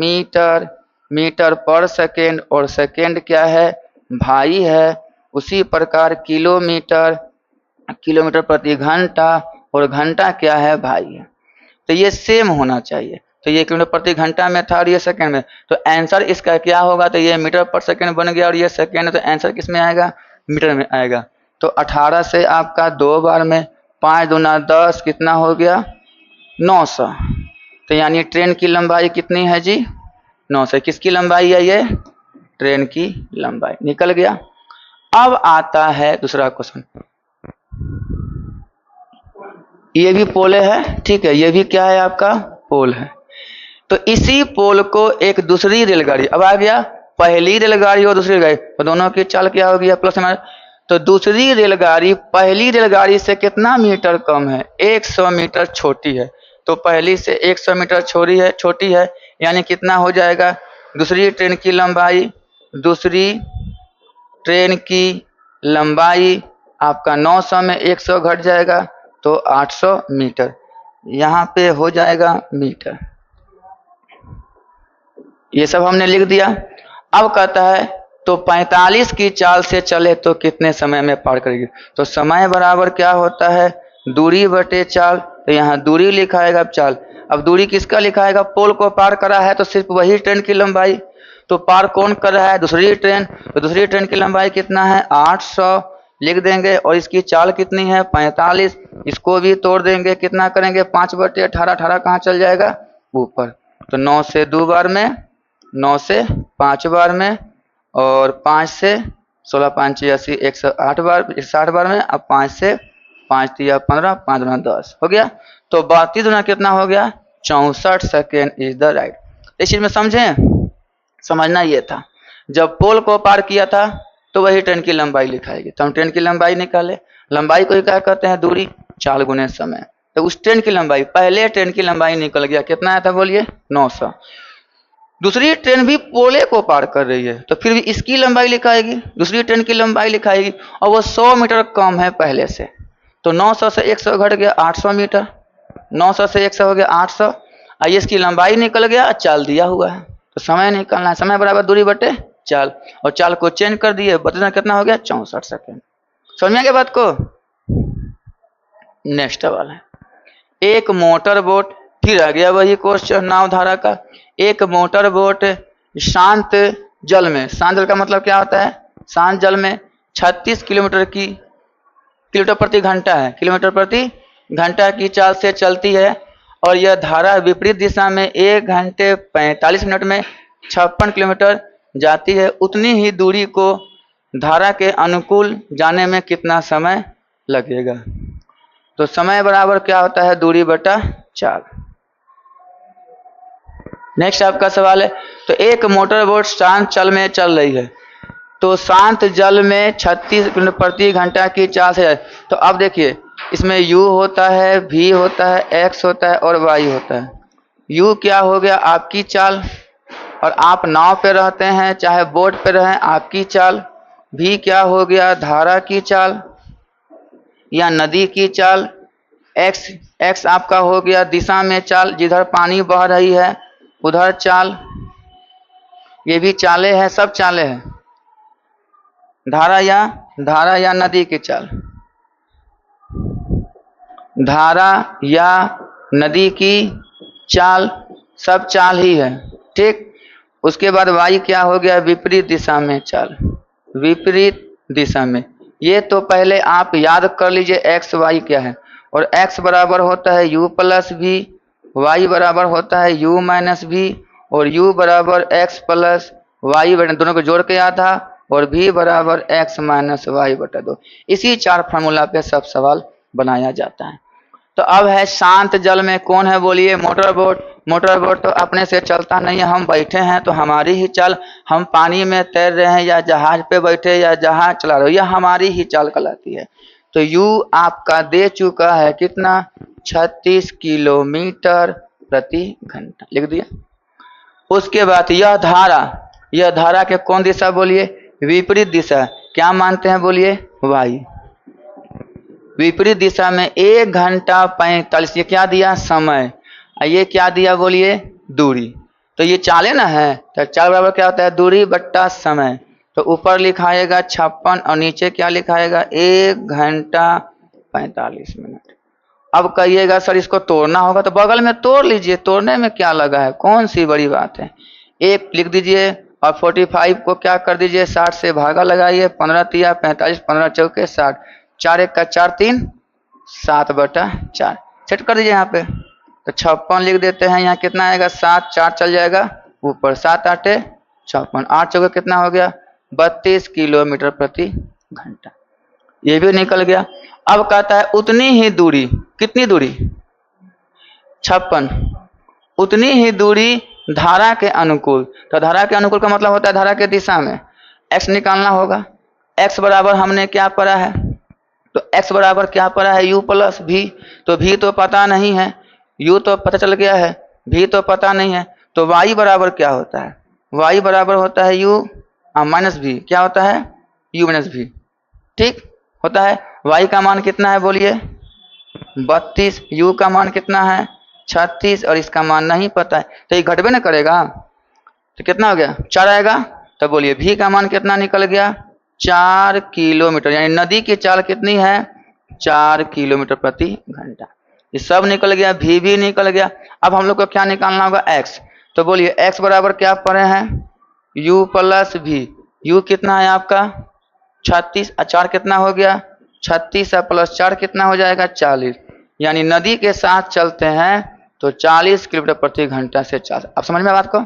मीटर पर सेकेंड, और सेकेंड क्या है, भाई है। उसी प्रकार किलोमीटर प्रति घंटा, और घंटा क्या है, भाई है। तो ये सेम होना चाहिए। तो ये किलोमीटर प्रति घंटा में था और ये सेकंड में, तो आंसर इसका क्या होगा, तो ये मीटर पर सेकंड बन गया और ये सेकंड है, तो आंसर किस में आएगा, मीटर में आएगा। तो 18 से आपका 2 बार में 5 दूना 10, कितना हो गया, 900। तो यानी ट्रेन की लंबाई कितनी है जी, 900। किसकी लंबाई है, ये ट्रेन की लंबाई। निकल गया। अब आता है दूसरा क्वेश्चन। ये भी पोल है, ठीक है, ये भी क्या है, आपका पोल है। तो इसी पोल को एक दूसरी रेलगाड़ी, अब आ गया पहली रेलगाड़ी और दूसरी रेलगाड़ी, तो दोनों की चाल क्या होगी प्लस माइनस। तो दूसरी रेलगाड़ी पहली रेलगाड़ी से कितना मीटर कम है, 100 मीटर छोटी है, तो पहली से 100 मीटर छोटी है, यानी कितना हो जाएगा, दूसरी ट्रेन की लंबाई आपका 900 में 100 घट जाएगा तो 800 मीटर, यहाँ पे हो जाएगा मीटर। ये सब हमने लिख दिया। अब कहता है तो 45 की चाल से चले तो कितने समय में पार करेगी, तो समय बराबर क्या होता है, दूरी बटे चाल, तो यहाँ दूरी लिखाएगा चाल। अब दूरी किसका लिखाएगा, पोल को पार करा है तो सिर्फ वही ट्रेन की लंबाई, तो पार कौन कर रहा है, दूसरी ट्रेन, तो दूसरी ट्रेन की लंबाई कितना है 800 लिख देंगे, और इसकी चाल कितनी है 45, इसको भी तोड़ देंगे, कितना करेंगे 5/18, 18 कहाँ चल जाएगा ऊपर, तो 9 से 2 बार में, 9 से 5 बार में, और 5 से 16 5 80 108 बार 60 बार में, अब 5 से 5 3 15 5 2 10 हो गया, तो 32 गुना कितना हो गया 64 सेकेंड इज द राइट। इस चीज में समझें, समझना ये था जब पोल को पार किया था तो वही ट्रेन की लंबाई लिखाएगी, तो हम ट्रेन की लंबाई निकाले, लंबाई को क्या कहते हैं दूरी, चाल गुने समय, तो उस ट्रेन की लंबाई, पहले ट्रेन की लंबाई निकल गया, कितना आया था बोलिए 900, दूसरी ट्रेन भी पोले को पार कर रही है तो फिर भी इसकी लंबाई लिखाएगी, दूसरी ट्रेन की लंबाई लिखाएगी, और वो 100 मीटर कम है पहले से, तो 900 से 100 घट गया 800 मीटर, 900 से 100 हो गया 800, आइए इसकी लंबाई निकल गया, चाल दिया हुआ है, तो समय निकालना है, समय बराबर दूरी बटे चाल, और चाल को चेंज कर दिए, बतना कितना हो गया 64 सेकेंड। समझ में आ गया बात को। नेक्स्ट वाला है, एक मोटर बोट, फिर आ गया वही क्वेश्चन नाव धारा का, एक मोटर बोट शांत जल में, शांत जल का मतलब क्या होता है, शांत जल में 36 किलोमीटर प्रति घंटा है, किलोमीटर प्रति घंटा की चाल से चलती है, और यह धारा विपरीत दिशा में 1 घंटे 45 मिनट में 56 किलोमीटर जाती है, उतनी ही दूरी को धारा के अनुकूल जाने में कितना समय लगेगा, तो समय बराबर क्या होता है दूरी बटा चाल। नेक्स्ट आपका सवाल है, तो एक मोटर बोट शांत जल में चल रही है, तो शांत जल में 36 किलोमीटर प्रति घंटा की चाल से, तो अब देखिए इसमें u होता है, v होता है, x होता है और y होता है। u क्या हो गया आपकी चाल, और आप नाव पे रहते हैं चाहे बोट पे रहें आपकी चाल। v क्या हो गया धारा की चाल या नदी की चाल। x आपका हो गया दिशा में चाल, जिधर पानी बह रही है उधर चाल, ये भी चालें हैं, सब चालें हैं, धारा या नदी की चाल, धारा या नदी की चाल, सब चाल ही है, ठीक। उसके बाद y क्या हो गया विपरीत दिशा में चाल, विपरीत दिशा में, ये तो पहले आप याद कर लीजिए x y क्या है, और x बराबर होता है u प्लस v, y बराबर होता है u माइनस v, और u बराबर x प्लस y बटा, दोनों को जोड़ के आधा, और v बराबर x माइनस y बटा 2। इसी 4 फार्मूला पे सब सवाल बनाया जाता है। तो अब है शांत जल में कौन है बोलिए मोटर बोट। मोटर बोट तो अपने से चलता नहीं है, हम बैठे हैं तो हमारी ही चाल, हम पानी में तैर रहे हैं या जहाज पे बैठे या जहाज चला रहे हो, यह हमारी ही चाल कहलाती है। तो u आपका दे चुका है कितना 36 किलोमीटर प्रति घंटा लिख दिया। उसके बाद यह धारा के कौन दिशा बोलिए विपरीत दिशा, क्या मानते हैं बोलिए y, विपरीत दिशा में 1 घंटा 45, ये क्या दिया समय, ये क्या दिया बोलिए दूरी, तो ये चाले ना है, तो चाल बराबर क्या होता है दूरी बट्टा समय, तो ऊपर लिखाएगा 56 और नीचे क्या लिखाएगा 1 घंटा 45 मिनट। अब कहिएगा सर इसको तोड़ना होगा, तो बगल में तोड़ लीजिए, तोड़ने में क्या लगा है, कौन सी बड़ी बात है, 1 लिख दीजिए और 45 को क्या कर दीजिए 60 से भागा लगाइए, 15 तिया 45, 15 चौके 60, 4 1 का 4 3 7/4 सेट कर दीजिए यहाँ पे, तो 56 लिख देते हैं, यहाँ कितना आएगा 7 4 चल जाएगा ऊपर, 7 8 56, 8 चौके कितना हो गया 32 किलोमीटर प्रति घंटा, ये भी निकल गया। अब कहता है उतनी ही दूरी, कितनी दूरी 56, उतनी ही दूरी धारा के अनुकूल। तो धारा के अनुकूल का मतलब होता है धारा के दिशा में x निकालना होगा। x बराबर हमने क्या पढ़ा है, तो x बराबर क्या पढ़ा है, u प्लस v। तो v तो पता नहीं है, u तो पता चल गया है, v तो पता नहीं है। तो y बराबर क्या होता है, y बराबर होता है u माइनस v। क्या होता है, u माइनस v। ठीक होता है। y का मान कितना है बोलिए, 32। u का मान कितना है, 36। और इसका मान नहीं पता है, तो ये घटबे ना करेगा। तो कितना हो गया, 4 आएगा। तो बोलिए v का मान कितना निकल गया, 4 किलोमीटर। यानी नदी की चाल कितनी है, 4 किलोमीटर प्रति घंटा। ये सब निकल गया, v भी निकल गया। अब हम लोग को क्या निकालना होगा, x। तो बोलिए x बराबर क्या पढ़े हैं, u प्लस v। u कितना है आपका 36, 4 कितना हो गया 36 प्लस 4 कितना हो जाएगा 40। यानी नदी के साथ चलते हैं तो 40 किलोमीटर प्रति घंटा से 4। अब समझ में बात को,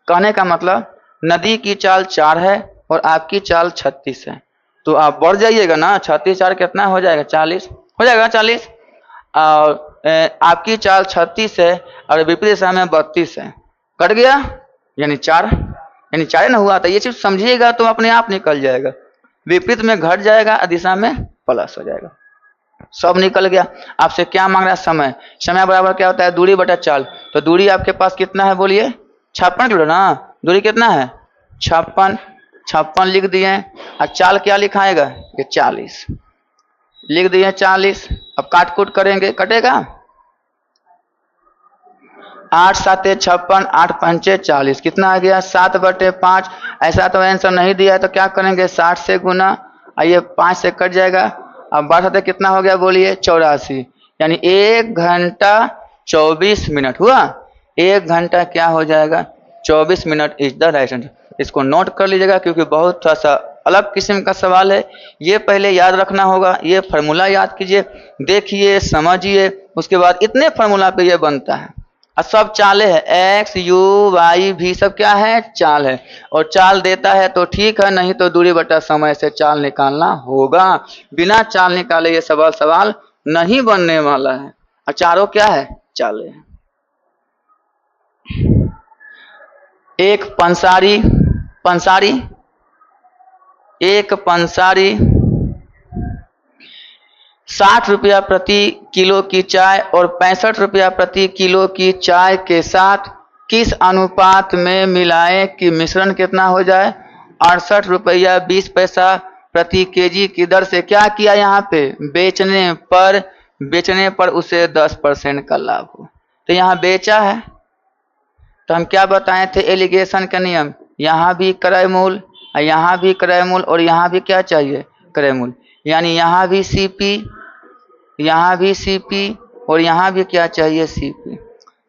कहने का मतलब नदी की चाल 4 है और आपकी चाल 36 है। तो आप बढ़ जाइएगा ना, 36 4 कितना हो जाएगा 40 हो जाएगा 40। और आपकी चाल 36 है और विपरीत दिशा में 32 है, कट गया यानी 4, यानी 4 ना हुआ। तो ये चीज समझिएगा तो अपने आप निकल जाएगा, विपरीत में घट जाएगा, दिशा में प्लस हो जाएगा। सब निकल गया। आपसे क्या मांग रहा है, समय। समय बराबर क्या होता है, दूरी बटा चाल। तो दूरी आपके पास कितना है बोलिए, 56 किलो ना। दूरी कितना है 56 लिख दिए। और चाल क्या लिखाएगा, ये 40 लिख दिए 40। अब काट कूट करेंगे, कटेगा 8 7 56, 8 5 40, कितना आ गया 7/5। ऐसा तो आंसर नहीं दिया है तो क्या करेंगे, 60 से गुना, ये 5 से कट जाएगा। अब 12 कितना हो गया बोलिए 84। यानी 1 घंटा 24 मिनट हुआ। 1 घंटा क्या हो जाएगा 24 minute is the right answer. इसको नोट कर लीजिएगा क्योंकि बहुत थोड़ा सा अलग किस्म का सवाल है, ये पहले याद रखना होगा। ये फार्मूला याद कीजिए, देखिए समझिए, उसके बाद इतने फार्मूला पे ये बनता है। और सब चाले है, एक्स यू वाई भी सब क्या है, चाल है। और चाल देता है तो ठीक है, नहीं तो दूरी बटा समय से चाल निकालना होगा। बिना चाल निकाले ये सवाल नहीं बनने वाला है। और चारों क्या है, चाले है। एक पंसारी, एक पंसारी 60 रुपया प्रति किलो की चाय और 65 रुपया प्रति किलो की चाय के साथ किस अनुपात में मिलाएं कि मिश्रण कितना हो जाए 68 रुपया 20 पैसा प्रति केजी की दर से क्या किया, यहाँ पे बेचने पर उसे 10% का लाभ हो। तो यहाँ बेचा है तो हम क्या बताए थे, एलिगेशन का नियम, यहाँ भी क्रय मूल, यहाँ भी क्रय मूल और यहाँ भी क्या चाहिए, क्रय मूल। यानी यहाँ भी सीपी, यहाँ भी सीपी और यहाँ भी क्या चाहिए, सीपी।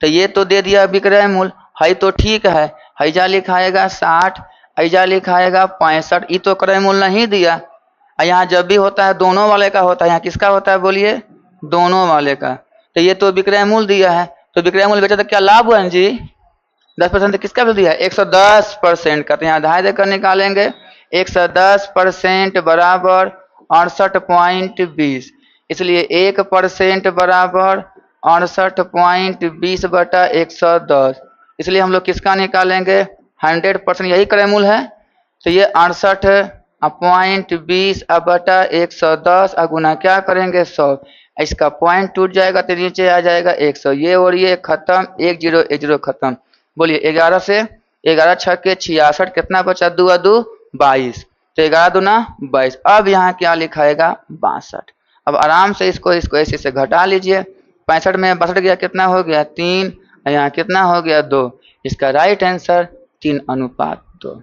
तो ये तो दे दिया विक्रय मूल, है तो ठीक है, हैजा लिखाएगा 60, हैजा लिखाएगा 65, ये तो क्रय मूल नहीं दिया। यहाँ जब भी होता है दोनों वाले का होता है, यहाँ किसका होता है बोलिए, दोनों वाले का। तो ये तो विक्रय मूल दिया है, तो विक्रय मूल बेचा तो क्या लाभ हुआ जी, 10% किसका भी दिया है 110% का। तो यहाँ आधार देकर निकालेंगे, 110% बराबर 68.20, इसलिए 1% बराबर 68.20 बटा 110। इसलिए हम लोग किसका निकालेंगे, 100%, यही क्रय मूल है। तो ये 68.20 बटा 110 गुना क्या करेंगे 100, इसका पॉइंट टूट जाएगा तो नीचे आ जाएगा 100। ये और ये खत्म, 10 खत्म। बोलिए 11 से 11 6 के 66, कितना बचा 2 2 22, तो 11 दूना 22। अब यहाँ क्या लिखाएगा 62। अब आराम से इसको ऐसे से घटा लीजिए, 65 में 62 गया, कितना हो गया 3, यहाँ कितना हो गया 2। इसका राइट आंसर 3:2।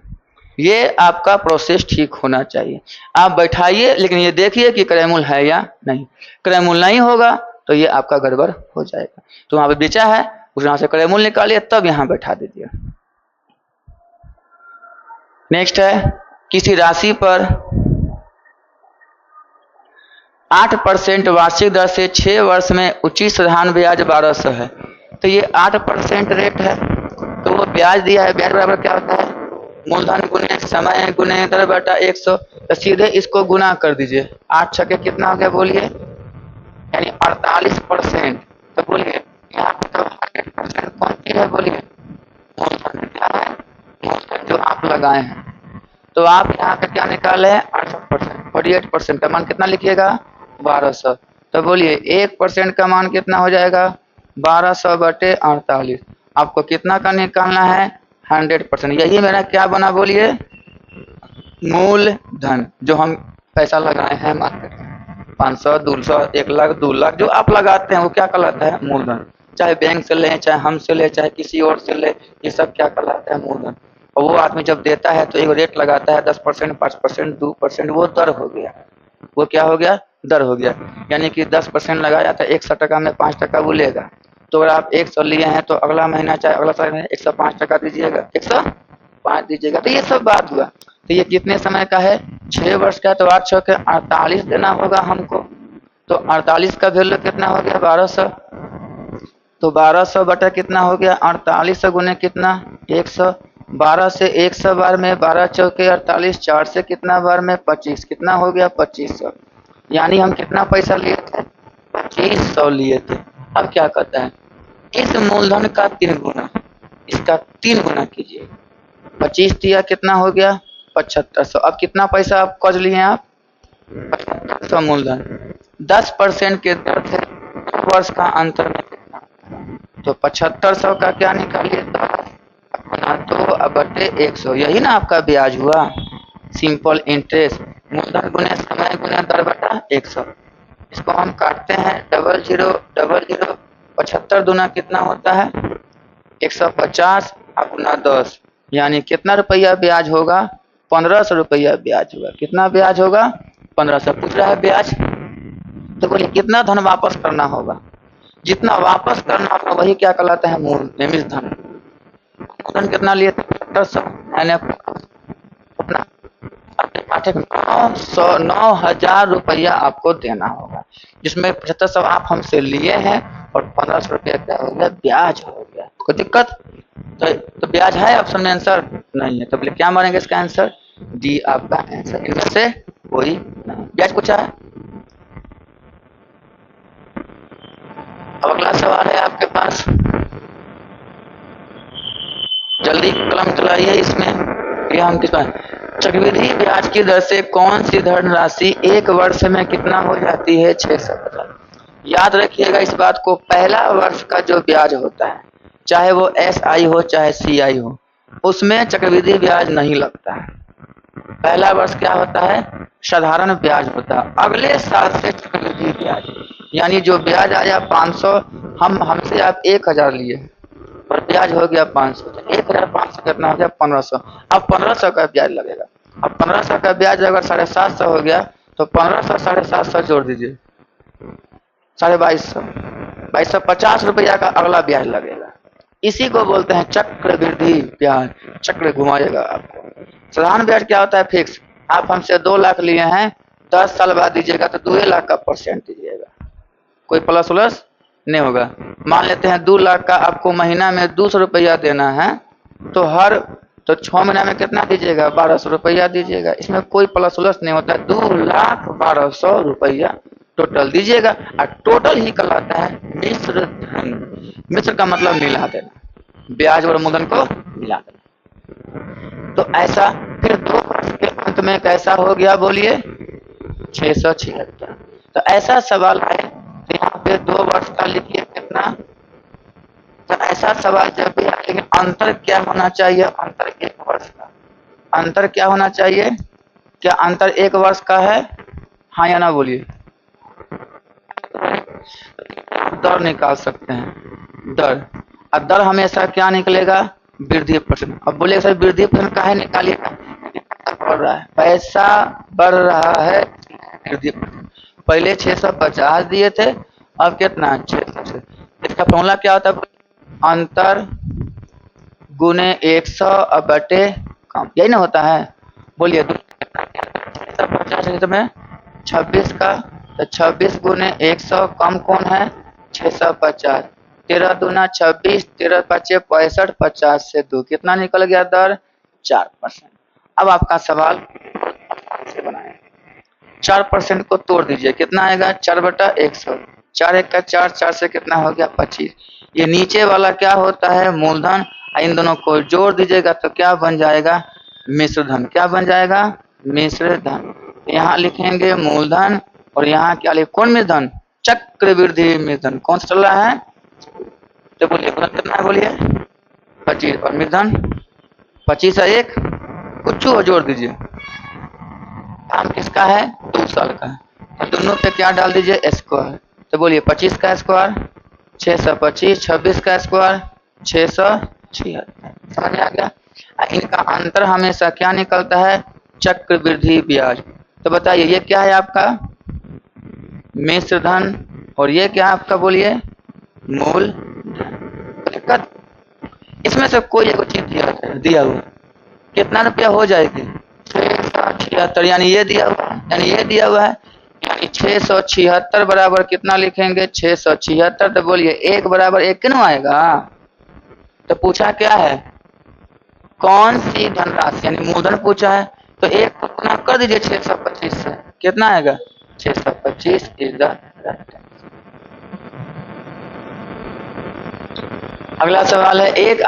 ये आपका प्रोसेस ठीक होना चाहिए। आप बैठाइए लेकिन ये देखिए कि क्रयमूल है या नहीं। क्रयमूल नहीं होगा तो ये आपका गड़बड़ हो जाएगा। तो वहां पे बेचा है, उस यहाँ से क्रयमूल निकालिए तब यहाँ बैठा दीजिए। नेक्स्ट है, किसी राशि पर 8% वार्षिक दर से 6 वर्ष में उचित साधारण ब्याज 1200 है। तो ये 8% रेट है, तो वो ब्याज दिया है, ब्याज बराबर क्या होता है, मूलधन गुने समय गुने दर बटा 100। तो सीधे इसको गुना कर दीजिए, 8 छके कितना हो गया बोलिए, यानी 48%। तो बोलिए यहाँ पे तो 100% कौन है बोलिए? मूलधन क्या है? मूलधन जो आप लगाए हैं। तो आप यहाँ पे क्या निकाले हैं? 68%। 48% का मान कितना लिखिएगा? 1200। तो बोलिए 1% का मान कितना हो जाएगा? 1200/48। आपको कितना का निकालना है? 100%। यही मेरा क्या बना बोलिए? मूलधन। जो हम पैसा लगाए हैं मार्केट में, 500, 200, 1 लाख, 2 लाख जो आप लगाते हैं वो क्या कहलाता है? मूलधन। चाहे बैंक से लें, चाहे हमसे लें, चाहे किसी और से लें, ये सब क्या कहलाता है? मूलधन। और वो आदमी जब देता है तो एक रेट लगाता है 10%, 5%, 2%, वो दर हो गया। वो क्या हो गया? दर हो गया। यानी कि 10% लगाया था 100 टका में 5 टका वो लेगा। तो अगर आप 100 लिए हैं तो अगला महीना चाहे अगला साल में 105 टका दीजिएगा, 105 दीजिएगा। तो ये सब बात हुआ। तो ये कितने समय का है? 6 वर्ष का। तो 8 6 48 देना होगा हमको। तो 48 का वैल्यू कितना हो गया? 1200। तो 1200 बटा कितना हो गया? 48 गुने कितना? 100। 12 से 100 बार में 12 चौके 48, 4 से कितना बार में? 25। कितना हो गया? 2500। यानी हम कितना पैसा लिए थे? 2500 लिए थे। अब क्या कहता है? इस मूलधन का 3 गुना, इसका 3 गुना कीजिए। 25 दिया कितना हो गया? 7500। अब कितना पैसा आप कर्ज लिए हैं? आप 7500 मूलधन। 10% के दर से वर्ष का अंतर में कितना? तो 7500 का क्या निकालिए? 2/100। यही ना आपका ब्याज हुआ। Simple interest. मूलधन गुने समय गुने दर बटा 100। इसको हम काटते हैं 00 00। 75 दूना कितना होता है? 150 अपना 10। यानी कितना रुपया ब्याज होगा? 1500 रुपया ब्याज होगा। कितना ब्याज होगा? 1500। पूछ रहा है ब्याज। तो बोलिए कितना धन वापस करना होगा? जितना वापस करना होगा वही क्या कहलाता है? मूल निमिष धन। मूलधन कितना लिए थे? 7500। यानी अपना अपने पाठक 9,000 रुपया आपको देना होगा, जिसमें 7500 आप हमसे लिए हैं और 1500 रुपया क्या हो गया? ब्याज हो गया। कोई दिक्कत? तो ब्याज है ऑप्शन में? आंसर नहीं है। तो बोले क्या मानेंगे इसका आंसर? डी आपका आंसर। इनमें से कोई नहीं। ब्याज पूछा है। अब अगला सवाल है आपके पास। जल्दी कलम चलाइए। इसमें ये हम किस पर? चक्रवृद्धि ब्याज की दर से कौन सी धनराशि 1 वर्ष में कितना हो जाती है? 650। याद रखिएगा इस बात को। पहला वर्ष का जो ब्याज होता है, चाहे वो SI हो चाहे CI हो, उसमें चक्रवृद्धि ब्याज नहीं लगता है। पहला वर्ष क्या होता है? साधारण ब्याज होता है। अगले साल से चक्रवृद्धि ब्याज, यानी जो ब्याज आया 500, हमसे आप 1000 लिए और ब्याज हो गया 500। तो 1500 कितना हो गया? 1500। अब 1500 का ब्याज लगेगा। अब 1500 का ब्याज अगर 750 हो गया तो 1500 750 जोड़ दीजिए, 2250। 2250 रुपया का अगला ब्याज लगेगा। इसी को बोलते हैं चक्रवृद्धि ब्याज। चक्र घुमाएगा आपको। साधारण ब्याज क्या होता है? फिक्स। आप हमसे 2 लाख लिए हैं, 10 साल बाद दीजिएगा तो 2 लाख का परसेंट दीजिएगा। कोई प्लस उलस नहीं होगा। मान लेते हैं 2 लाख का आपको महीना में 200 रुपया देना है, तो 6 महीना में कितना दीजिएगा? 1200 रुपया दीजिएगा। इसमें कोई प्लस उलस नहीं होता है। 2,12,100 रुपया टोटल दीजिएगा। और टोटल ही कहलाता है मिश्र धन। मिश्र का मतलब मिला देना, ब्याज और मूलधन को मिला देना। तो ऐसा फिर 2 वर्ष के अंत में कैसा हो गया बोलिए? 676। तो ऐसा सवाल है तो यहाँ पे 2 वर्ष का लिखिए कितना। तो ऐसा सवाल जब भी आए, लेकिन अंतर क्या होना चाहिए? अंतर 1 वर्ष का। अंतर क्या होना चाहिए? क्या अंतर 1 वर्ष का है? हाँ या ना बोलिए। दर निकाल सकते हैं। दर। और दर हमेशा क्या निकलेगा? वृद्धि प्रश्न। अब बोलिए सर वृद्धि प्रश्न काहे निकालिएगा? बढ़ रहा है, पैसा बढ़ रहा है, वृद्धि प्रश्न। पहले 650 दिए थे, अब कितना? 600। इसका फॉर्मूला क्या होता है? अंतर गुने 100 अब बटे कम। यही ना होता है। बोलिए 650 में 26 का, तो 26 गुने 100 कम कौन है? 650। 13 दूना 26, 13 पचे 65, 50 से 2 कितना निकल गया? दर 4%। अब आपका सवाल से बनाए। 4% को तोड़ दीजिए, कितना आएगा? 4/100। 4 1 का 4, 4 से कितना हो गया? 25। ये नीचे वाला क्या होता है? मूलधन। इन दोनों को जोड़ दीजिएगा तो क्या बन जाएगा? मिश्र धन। क्या बन जाएगा? मिश्र धन। यहाँ लिखेंगे मूलधन और यहाँ क्या लिखे? कौन मिश्र धन? चक्रवृद्धि मिश्र धन। कौन सा चल रहा है? तो बोलिए मूलधन कितना है? बोलिए 25 और मिश्र धन 25 है एक, कुछ और जोड़ दीजिए। काम किसका है? 2 साल का है। तो दोनों पे क्या डाल दीजिए? स्क्वायर। तो बोलिए 25 का स्क्वायर 625, 26 का स्क्वायर 676। समझ में आ गया? इनका अंतर हमेशा क्या निकलता है? चक्रवृद्धि ब्याज। तो बताइए ये क्या है आपका? मिश्र धन। और ये क्या है आपका? बोलिए मूल दिक्कत। इसमें से कोई एक चीज दिया हुआ कितना रुपया हो जाएगी? 676, यानी ये दिया हुआ, यानी ये दिया हुआ है, यानी 676 बराबर कितना लिखेंगे? 676। तो बोलिए 1 बराबर 1 क्यों आएगा? तो पूछा क्या है? कौन सी धनराशि, यानी मूलधन पूछा है, तो 1 को गुना कर दीजिए 625 से, कितना आएगा? 625 इज द राइट। अगला सवाल है, एक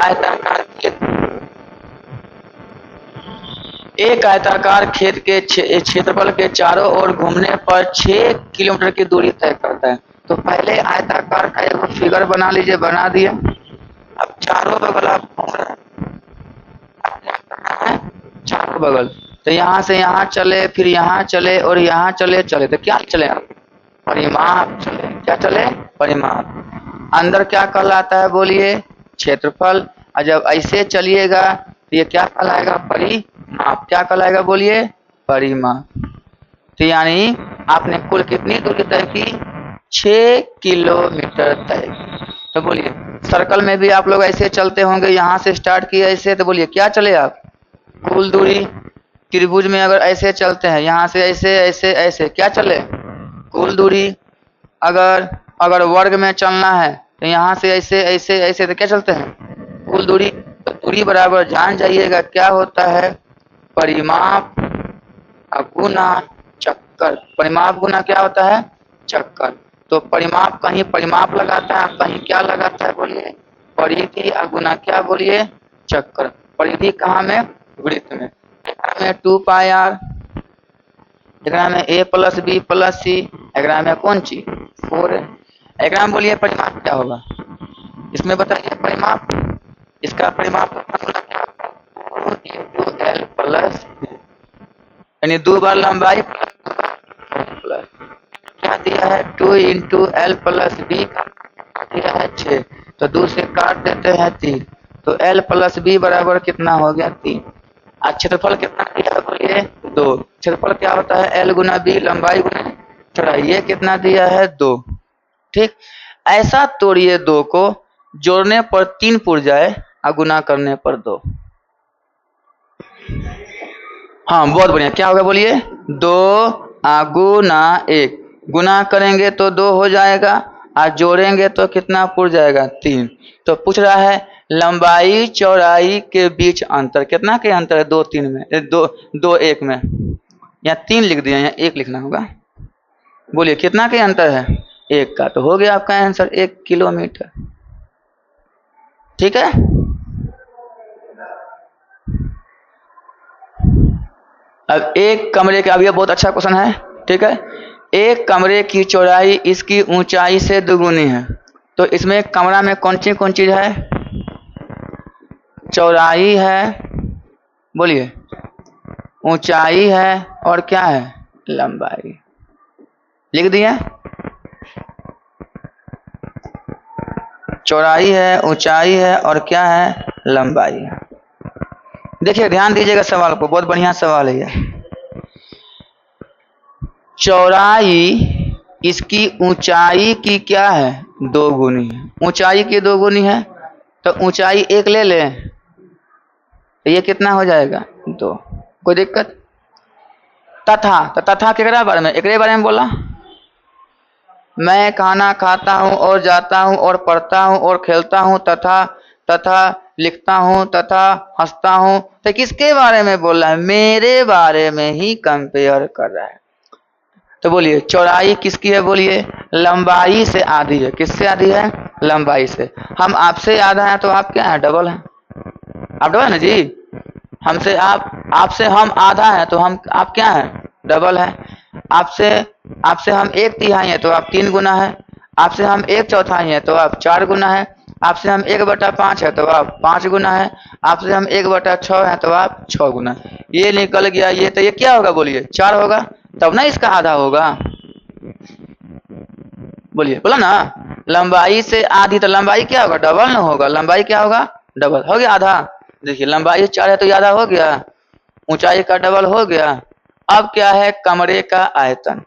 आयताकार खेत के क्षेत्रफल के चारों ओर घूमने पर 6 किलोमीटर की दूरी तय करता है। तो पहले आयताकार का एक फिगर बना लीजिए। बना दिए। अब चारों बगल आप घूम रहे हैं, चारों बगल। तो यहाँ से यहाँ चले, फिर यहाँ चले और यहाँ चले। तो क्या चले आप? परिमाप चले। क्या चले? परिमाप। अंदर क्या कहलाता है? बोलिए क्षेत्रफल। और जब ऐसे चलिएगा तो ये क्या कहलाएगा? परिमाप। क्या कहलाएगा? बोलिए परिमाप। तो यानी आपने कुल कितनी दूरी तय की? 6 किलोमीटर तय की। तो बोलिए सर्कल में भी आप लोग ऐसे चलते होंगे, यहाँ से स्टार्ट किए ऐसे, तो बोलिए क्या चले आप? कुल दूरी। त्रिभुज में अगर ऐसे चलते हैं, यहाँ से ऐसे ऐसे ऐसे, क्या चले? कुल दूरी। अगर वर्ग में चलना है तो यहाँ से ऐसे ऐसे ऐसे, तो क्या चलते हैं? कुल दूरी। तो दूरी बराबर जान जाइएगा क्या होता है? परिमाप गुना चक्कर। परिमाप गुना क्या होता है? चक्कर। तो परिमाप कहीं परिमाप लगाता है, कहीं क्या लगाता है? बोलिए परिधि। गुना क्या? बोलिए चक्कर। परिधि कहाँ में? वृत्त में। में 2πr, एकरा में a प्लस बी प्लस सी, एकरा में कौन चीज? 4 है। एकरा में बोलिए परिमाप क्या होगा? इसमें बताइए परिमाप। इसका परिमाप l प्लस, यानी 2 बार लंबाई प्लस क्या दिया है? 2 इंटू एल प्लस बी दिया है 6। तो 2 से काट देते हैं 3। तो l प्लस बी बराबर कितना हो गया? 3। क्षेत्रफल कितना दिया? बोलिए 2। क्षेत्रफल क्या होता है? l गुना बी, लंबाई गुना चौड़ाई। ये कितना दिया है? 2। ठीक। ऐसा तोड़िए 2 को, जोड़ने पर 3 पुर जाए और गुना करने पर 2। हाँ बहुत बढ़िया। क्या होगा? बोलिए 2 गुना 1। गुना करेंगे तो 2 हो जाएगा और जोड़ेंगे तो कितना पुर जाएगा? 3। तो पूछ रहा है लंबाई चौड़ाई के बीच अंतर। कितना के अंतर है? 2 3 में, 2 1 में। यहाँ 3 लिख दिया, यहाँ 1 लिखना होगा। बोलिए कितना के अंतर है? 1 का। तो हो गया आपका आंसर 1 किलोमीटर। ठीक है। अब एक कमरे का, अब यह बहुत अच्छा क्वेश्चन है। ठीक है। एक कमरे की चौड़ाई इसकी ऊंचाई से दुगुनी है। तो इसमें कमरा में कौन चीज है? चौड़ाई है, बोलिए ऊंचाई है, और क्या है? लंबाई। लिख दिया। चौड़ाई है, ऊंचाई है, और क्या है? लंबाई है। देखिए ध्यान दीजिएगा सवाल को, बहुत बढ़िया सवाल है यह। चौड़ाई इसकी ऊंचाई की क्या है? 2 गुनी है। ऊंचाई की 2 गुनी है, तो ऊंचाई 1 ले ले, तो ये कितना हो जाएगा? 2। कोई दिक्कत? तथा, तो तथा केकरा बारे में? एकरे बारे में बोला। मैं खाना खाता हूँ और जाता हूँ और पढ़ता हूँ और खेलता हूँ तथा लिखता हूँ तथा हंसता हूँ। तो किसके बारे में बोल रहा है? मेरे बारे में ही कंपेयर कर रहा है। तो बोलिए चौड़ाई किसकी है, बोलिए लंबाई से आधी है। किससे आधी है, लंबाई से। हम आपसे आधा है तो आप क्या है, डबल है। आप डबल है ना जी। हमसे आपसे हम आधा है तो हम आप क्या है, डबल है। आपसे आपसे हम 1/3 है तो आप 3 गुना है। आपसे हम 1/4 है तो आप 4 गुना है। आपसे हम 1/5 है तो आप 5 गुना है। आपसे हम 1/6 है तो आप 6 गुना। ये निकल गया, ये तो ये क्या होगा, बोलिए 4 होगा, तब ना इसका आधा होगा। बोलिए, बोला ना लंबाई से आधी, तो लंबाई क्या होगा, डबल ना होगा। लंबाई क्या होगा, डबल हो गया आधा। देखिए लंबाई 4 है तो आधा हो गया, ऊंचाई का डबल हो गया। अब क्या है, कमरे का आयतन।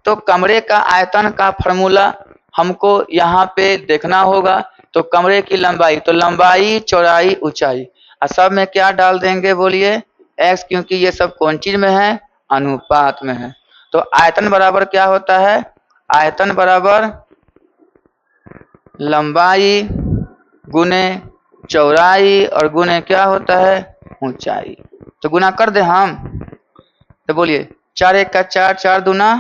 तो कमरे का आयतन का फॉर्मूला हमको यहाँ पे देखना होगा। तो कमरे की लंबाई, तो लंबाई चौड़ाई ऊंचाई, और सब में क्या डाल देंगे, बोलिए एक्स, क्योंकि ये सब कौन चीज में है, अनुपात में है। तो आयतन बराबर क्या होता है, आयतन बराबर लंबाई गुने चौड़ाई और गुने क्या होता है, ऊंचाई। तो गुना कर दे हम, तो बोलिए 4 1 का 4, 4 दूना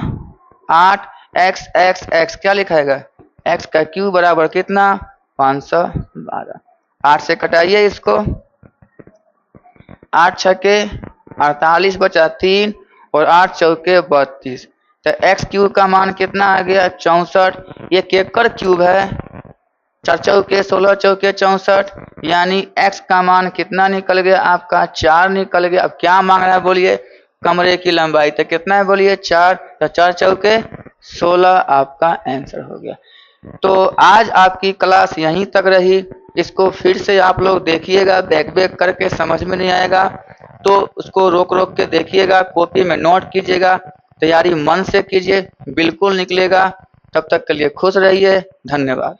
8, एक्स एक्स एक्स क्या लिखाएगा, एक्स का क्यूब बराबर कितना, 512। 8 से कटाइए इसको, 8 छके 48 बचा 3 और 8 चौके 32। तो एक्स क्यूब का मान कितना आ गया, 64। ये केकर क्यूब है, 4 चौके 16 चौके 64, यानी एक्स का मान कितना निकल गया आपका, 4 निकल गया। अब क्या मांग रहा है, बोलिए कमरे की लंबाई। तो कितना है, बोलिए 4, तो 4 चौके 16 आपका आंसर हो गया। तो आज आपकी क्लास यहीं तक रही। इसको फिर से आप लोग देखिएगा, बैक बैक करके समझ में नहीं आएगा तो उसको रोक रोक के देखिएगा, कॉपी में नोट कीजिएगा, तैयारी मन से कीजिए, बिल्कुल निकलेगा। तब तक के लिए खुश रहिए, धन्यवाद।